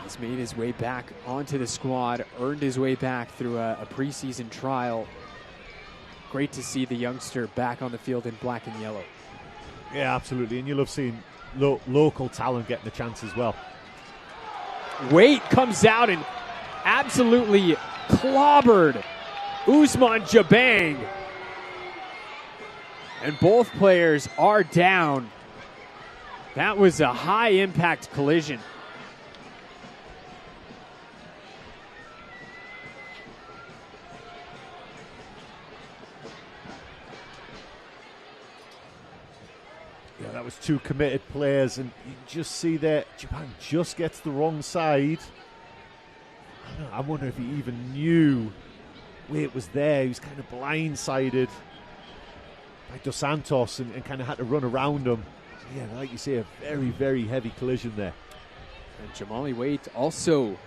He's made his way back onto the squad, earned his way back through a preseason trial. Great to see the youngster back on the field in black and yellow. Yeah, absolutely, and you love seeing local talent getting the chance as well. Wade comes out and absolutely clobbered Usman Jabang. And both players are down. That was a high-impact collision. Yeah, that was 2 committed players, and you just see that Jabang just gets the wrong side. I wonder if he even knew Wade was there. He was kind of blindsided by Dos Santos and kind of had to run around him. So yeah, like you say, a very, very heavy collision there. And Jamali Wade also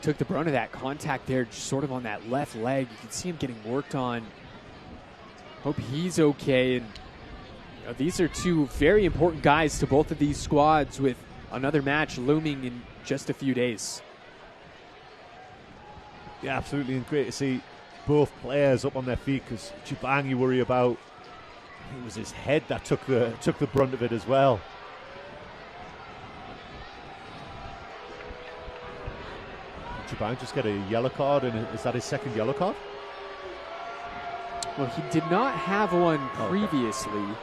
took the brunt of that contact there, just sort of on that left leg. You can see him getting worked on. Hope he's okay. And these are 2 very important guys to both of these squads, with another match looming in just a few days. Yeah, absolutely, and great to see both players up on their feet, because Jabang you worry about, it was his head that took the brunt of it as well. Jabang just get a yellow card, and is that his second yellow card? Well, he did not have one previously. Okay.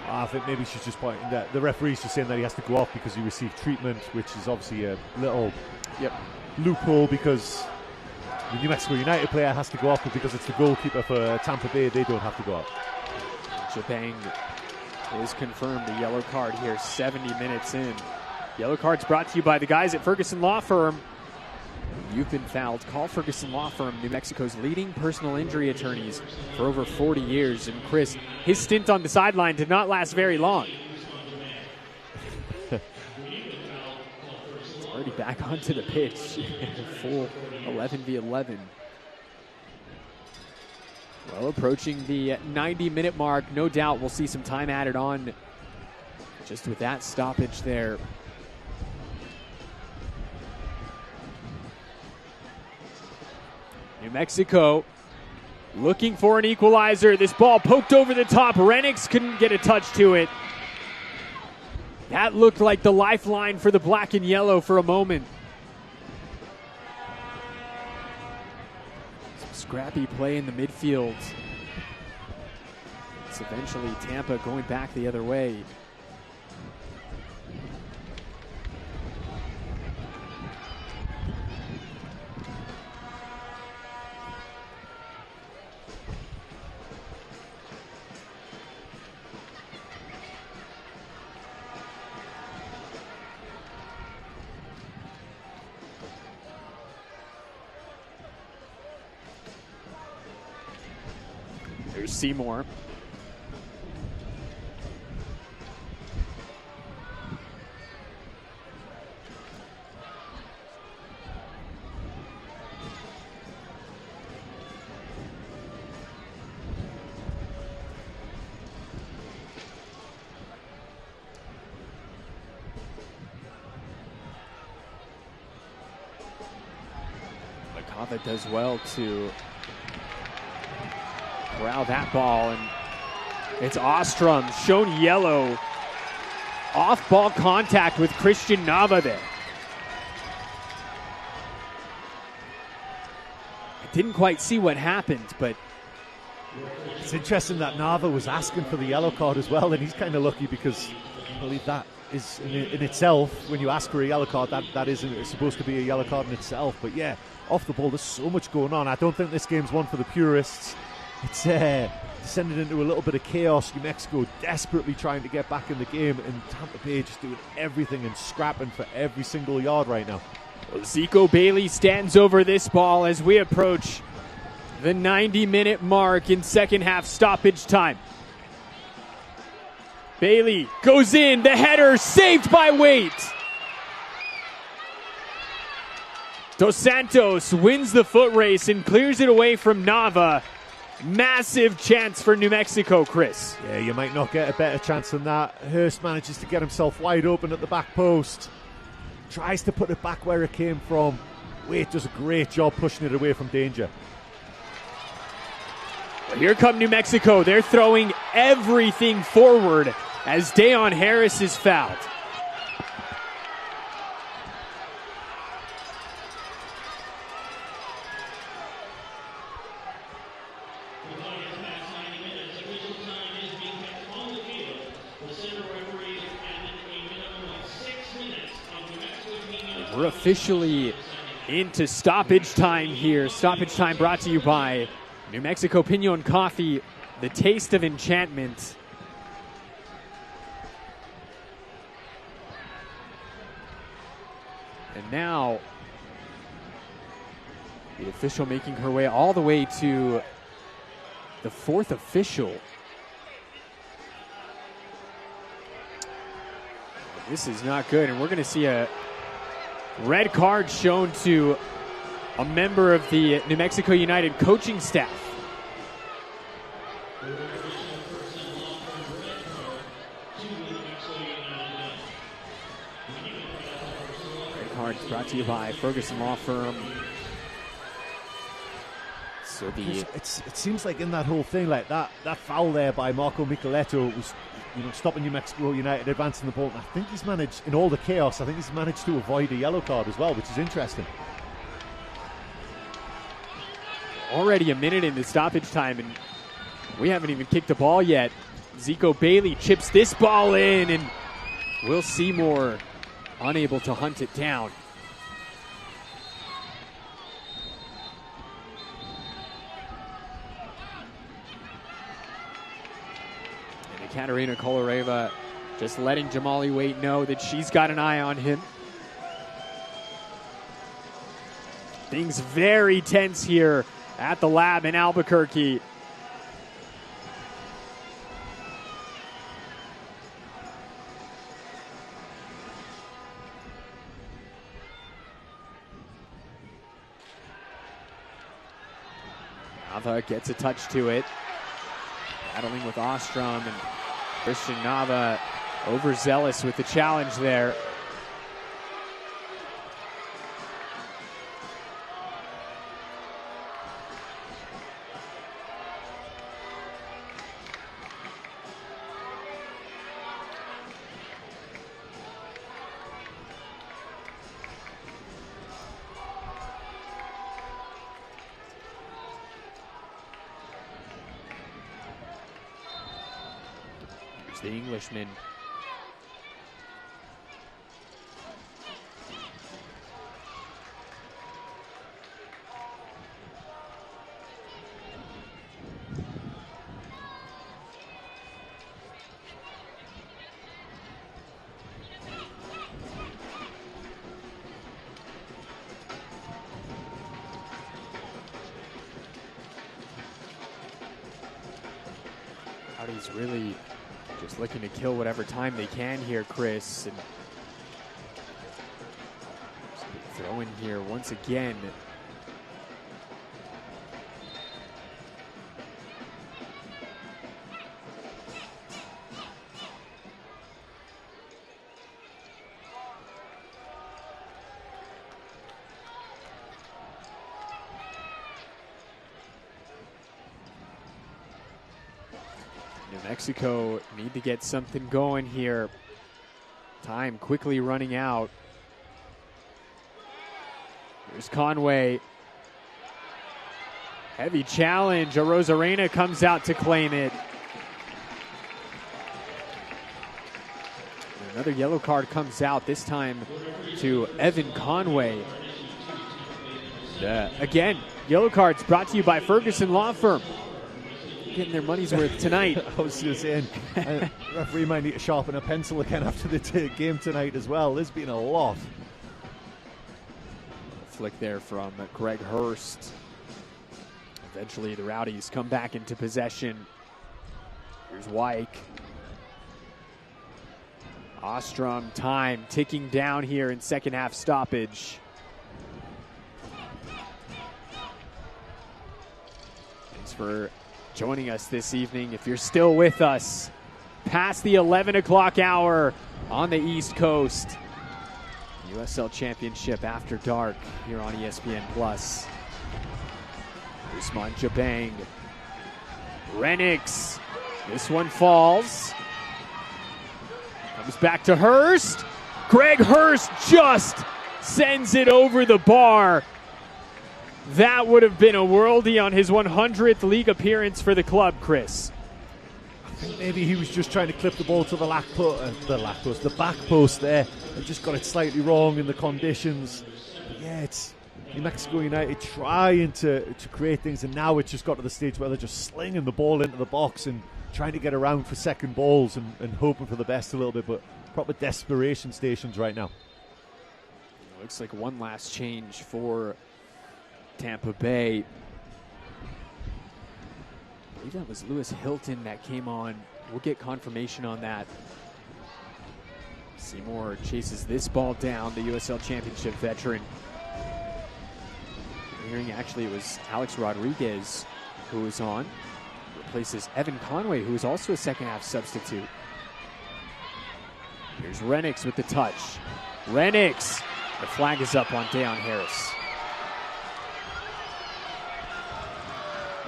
I think maybe she's just pointing that the referee's just saying that he has to go off because he received treatment, which is obviously a little loophole, because the New Mexico United player has to go off, but because it's the goalkeeper for Tampa Bay, they don't have to go off. Jabang is confirmed a yellow card here, 70 minutes in. Yellow cards brought to you by the guys at Ferguson Law Firm. You've been fouled. Call Ferguson Law Firm, New Mexico's leading personal injury attorneys for over 40 years. And Chris, his stint on the sideline did not last very long. It's already back onto the pitch. Full 11v11. Well, approaching the 90-minute mark, no doubt we'll see some time added on Just with that stoppage there. New Mexico looking for an equalizer. This ball poked over the top. Renix couldn't get a touch to it. That looked like the lifeline for the black and yellow for a moment. Some scrappy play in the midfield. It's eventually Tampa going back the other way. There's Seymour. Makava does well to corral that ball, and it's Ostrom shown yellow. Off-ball contact with Christian Nava there. I didn't quite see what happened, but it's interesting that Nava was asking for the yellow card as well, and he's kind of lucky because I believe that is in itself, when you ask for a yellow card, that isn't supposed to be a yellow card in itself. But yeah, off the ball, there's so much going on. I don't think this game's one for the purists. It's descended into a little bit of chaos. New Mexico desperately trying to get back in the game, and Tampa Bay just doing everything and scrapping for every single yard right now. Well, Zico Bailey stands over this ball as we approach the 90-minute mark in second half stoppage time. Bailey goes in, the header saved by Waite. Dos Santos wins the foot race and clears it away from Nava. Massive chance for New Mexico, Chris. Yeah, you might not get a better chance than that. Hurst manages to get himself wide open at the back post. Tries to put it back where it came from. Waite does a great job pushing it away from danger. Well, here come New Mexico. They're throwing everything forward as Dayon Harris is fouled. We're officially into stoppage time here. Stoppage time brought to you by New Mexico Pinon Coffee, the taste of enchantment. And now, the official making her way all the way to the fourth official. This is not good, and we're going to see a red card shown to a member of the New Mexico United coaching staff. Red card brought to you by Ferguson Law Firm. So it seems like in that whole thing, like that foul there by Marco Micheletto was, stopping New Mexico United advancing the ball. And I think he's managed, in all the chaos, I think he's managed to avoid a yellow card as well, which is interesting. Already a minute into stoppage time, and we haven't even kicked the ball yet. Zico Bailey chips this ball in, and Will Seymour unable to hunt it down. Katarina Kolareva just letting Jamali Waite know that she's got an eye on him. Things very tense here at the lab in Albuquerque. Nava gets a touch to it. Battling with Ostrom, and Christian Nava overzealous with the challenge there. The Englishman. Rowdies really just looking to kill whatever time they can here, Chris. And throw in here once again. New Mexico need to get something going here. Time quickly running out. Here's Conway. Heavy challenge. Rosarena comes out to claim it. Another yellow card comes out, this time to Evan Conway. Again, yellow cards brought to you by Ferguson Law Firm. Getting their money's worth tonight. I was just saying, referee might need to sharpen a pencil again after the game tonight as well. There's been a lot. Flick there from Greg Hurst. Eventually the Rowdies come back into possession. Here's Wyke. Ostrom, time ticking down here in second half stoppage. Thanks for joining us this evening. If you're still with us past the 11 o'clock hour on the East Coast, USL Championship After Dark here on ESPN+. Usman Jabang. Renix. This one falls. Comes back to Hurst. Greg Hurst just sends it over the bar. That would have been a worldie on his 100th league appearance for the club, Chris. I think maybe he was just trying to clip the ball to the back post there, and just got it slightly wrong in the conditions. But yeah, it's New Mexico United trying to create things, and now it's just got to the stage where they're just slinging the ball into the box and trying to get around for second balls and hoping for the best a little bit, but proper desperation stations right now. Looks like one last change for Tampa Bay. I believe that was Lewis Hilton that came on. We'll get confirmation on that. Seymour chases this ball down, the USL Championship veteran. We're hearing actually it was Alex Rodriguez who was on. Replaces Evan Conway, who is also a second half substitute. Here's Renix with the touch. Renix! The flag is up on Dayon Harris.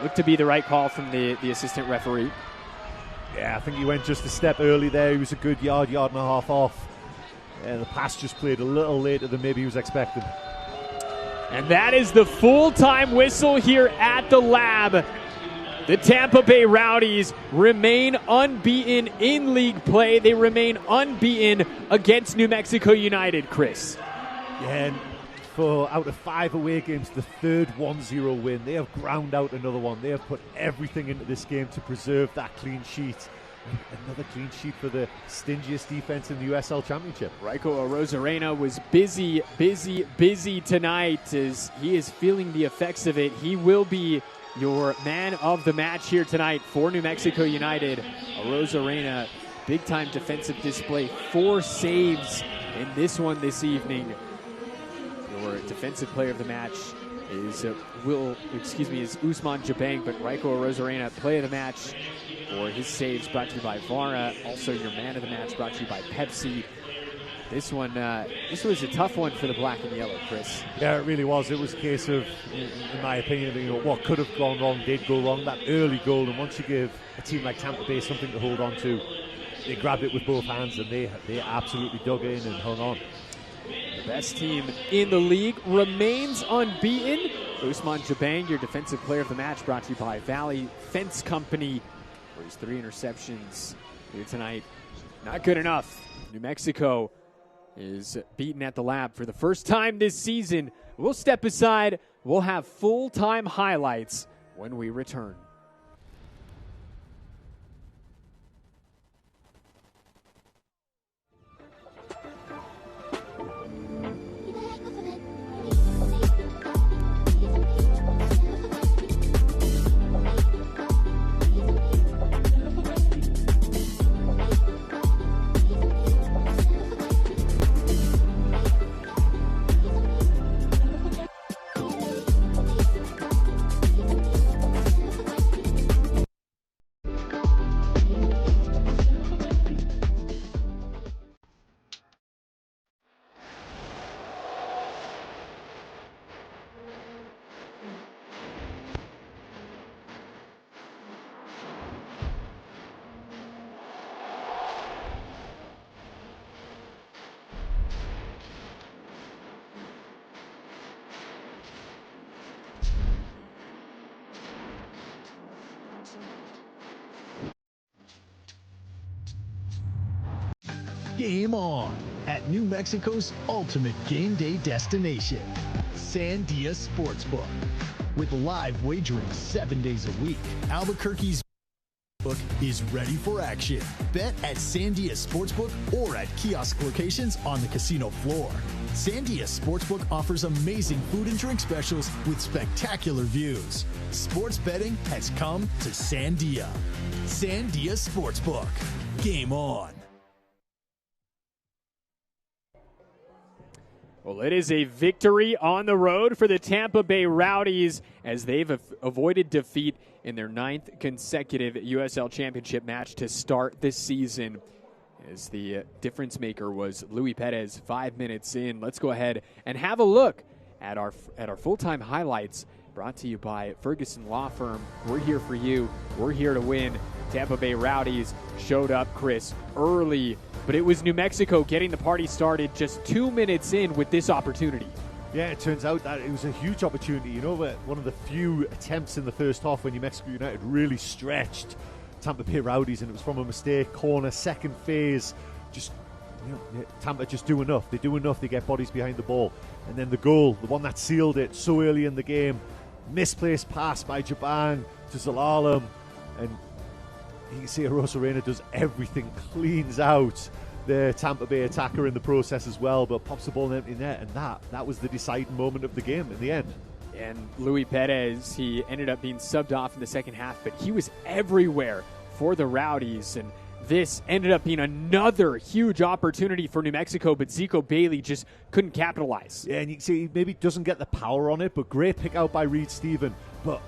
Looked to be the right call from the assistant referee. Yeah, I think he went just a step early there. He was a good yard and a half off. The pass just played a little later than maybe he was expecting. And that is the full-time whistle here at the Lab. The Tampa Bay Rowdies remain unbeaten in league play. They remain unbeaten against New Mexico United, Chris. Yeah, and for out of 5 away games, the third 1-0 win. They have ground out another one. They have put everything into this game to preserve that clean sheet. Another clean sheet for the stingiest defense in the USL Championship. Raiko Rosarena was busy tonight as he is feeling the effects of it. He will be your man of the match here tonight for New Mexico United. Rosarena, big-time defensive display. 4 saves in this one this evening. Your defensive player of the match is Usman Jabang, but Raiko Rosarena, play of the match, for his saves, brought to you by Vara. Also, your man of the match brought to you by Pepsi. This one, this was a tough one for the black and yellow, Chris. Yeah, it really was. It was a case of, in my opinion, what could have gone wrong did go wrong. That early goal, and once you give a team like Tampa Bay something to hold on to, they grabbed it with both hands, and they absolutely dug in and hung on. The best team in the league remains unbeaten. Usman Jabang, your defensive player of the match, brought to you by Valley Fence Company, for his 3 interceptions here tonight. Not good enough. New Mexico is beaten at the lab for the first time this season. We'll step aside. We'll have full-time highlights when we return. Game on at New Mexico's ultimate game day destination, Sandia Sportsbook. With live wagering 7 days a week, Albuquerque's book is ready for action. Bet at Sandia Sportsbook or at kiosk locations on the casino floor. Sandia Sportsbook offers amazing food and drink specials with spectacular views. Sports betting has come to Sandia. Sandia Sportsbook. Game on. Well, it is a victory on the road for the Tampa Bay Rowdies as they've avoided defeat in their 9th consecutive USL Championship match to start this season. As the difference maker was Luis Perez 5 minutes in. Let's go ahead and have a look at our full-time highlights brought to you by Ferguson Law Firm. We're here for you. We're here to win. Tampa Bay Rowdies showed up, Chris, early, but it was New Mexico getting the party started just 2 minutes in with this opportunity. Yeah, it turns out that it was a huge opportunity. You know, one of the few attempts in the first half when New Mexico United really stretched Tampa Bay Rowdies, and it was from a mistake, corner, second phase. Just, Tampa just do enough. They do enough. They get bodies behind the ball. And then the goal, the one that sealed it so early in the game, misplaced pass by Jabang to Zalalem, and you can see Rosarena does everything, cleans out the Tampa Bay attacker in the process as well, but pops the ball in empty net, and that was the deciding moment of the game in the end. And Luis Perez, he ended up being subbed off in the second half, but he was everywhere for the Rowdies, and this ended up being another huge opportunity for New Mexico, but Zico Bailey just couldn't capitalize. Yeah, and you can see he maybe doesn't get the power on it, but great pick out by Reed Stephen. But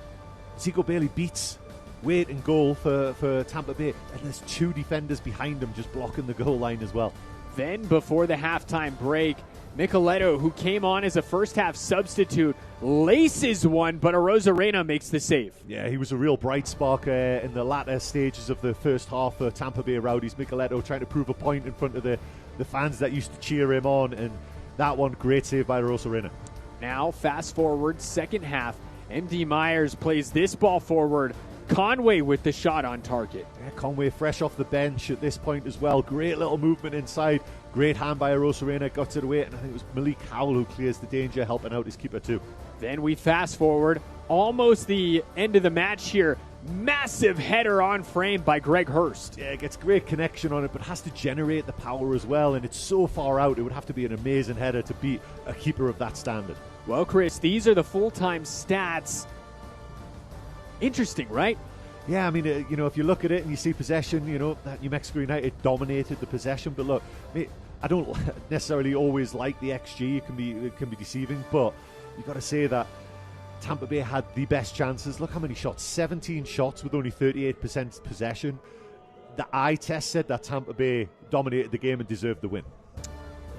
Zico Bailey beats Wade and goal for Tampa Bay, and there's 2 defenders behind him just blocking the goal line as well. Then, before the halftime break, Micheletto, who came on as a first-half substitute, laces one, but Rosarena makes the save. Yeah, he was a real bright spark in the latter stages of the first half for Tampa Bay Rowdies. Micheletto trying to prove a point in front of the fans that used to cheer him on, and that one, great save by Rosarena. Now, fast forward, second half, MD Myers plays this ball forward. Conway with the shot on target. Yeah, Conway fresh off the bench at this point as well. Great little movement inside. Great hand by Rosarena, got it away, and I think it was Malik Howell who clears the danger, helping out his keeper too. Then we fast forward, almost the end of the match here. Massive header on frame by Greg Hurst. Yeah, gets great connection on it, but has to generate the power as well, and it's so far out, it would have to be an amazing header to beat a keeper of that standard. Well, Chris, these are the full-time stats. Interesting, right? Yeah, I mean, if you look at it and you see possession, that New Mexico United dominated the possession. But look, I don't necessarily always like the XG. It can be deceiving, but you've got to say that Tampa Bay had the best chances. Look how many shots, 17 shots with only 38% possession. The eye test said that Tampa Bay dominated the game and deserved the win.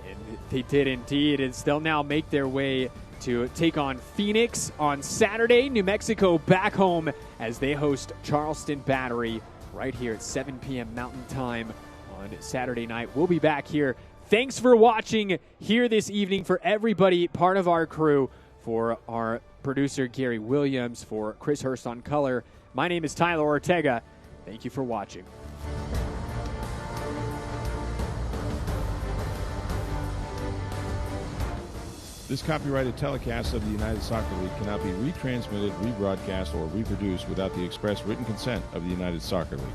And they did indeed, and they'll now make their way to take on Phoenix on Saturday. New Mexico back home as they host Charleston Battery right here at 7 p.m. Mountain Time on Saturday night. We'll be back here. Thanks for watching here this evening. For everybody, part of our crew, for our producer Gary Williams, for Chris Hurst on color, my name is Tyler Ortega. Thank you for watching. This copyrighted telecast of the United Soccer League cannot be retransmitted, rebroadcast, or reproduced without the express written consent of the United Soccer League.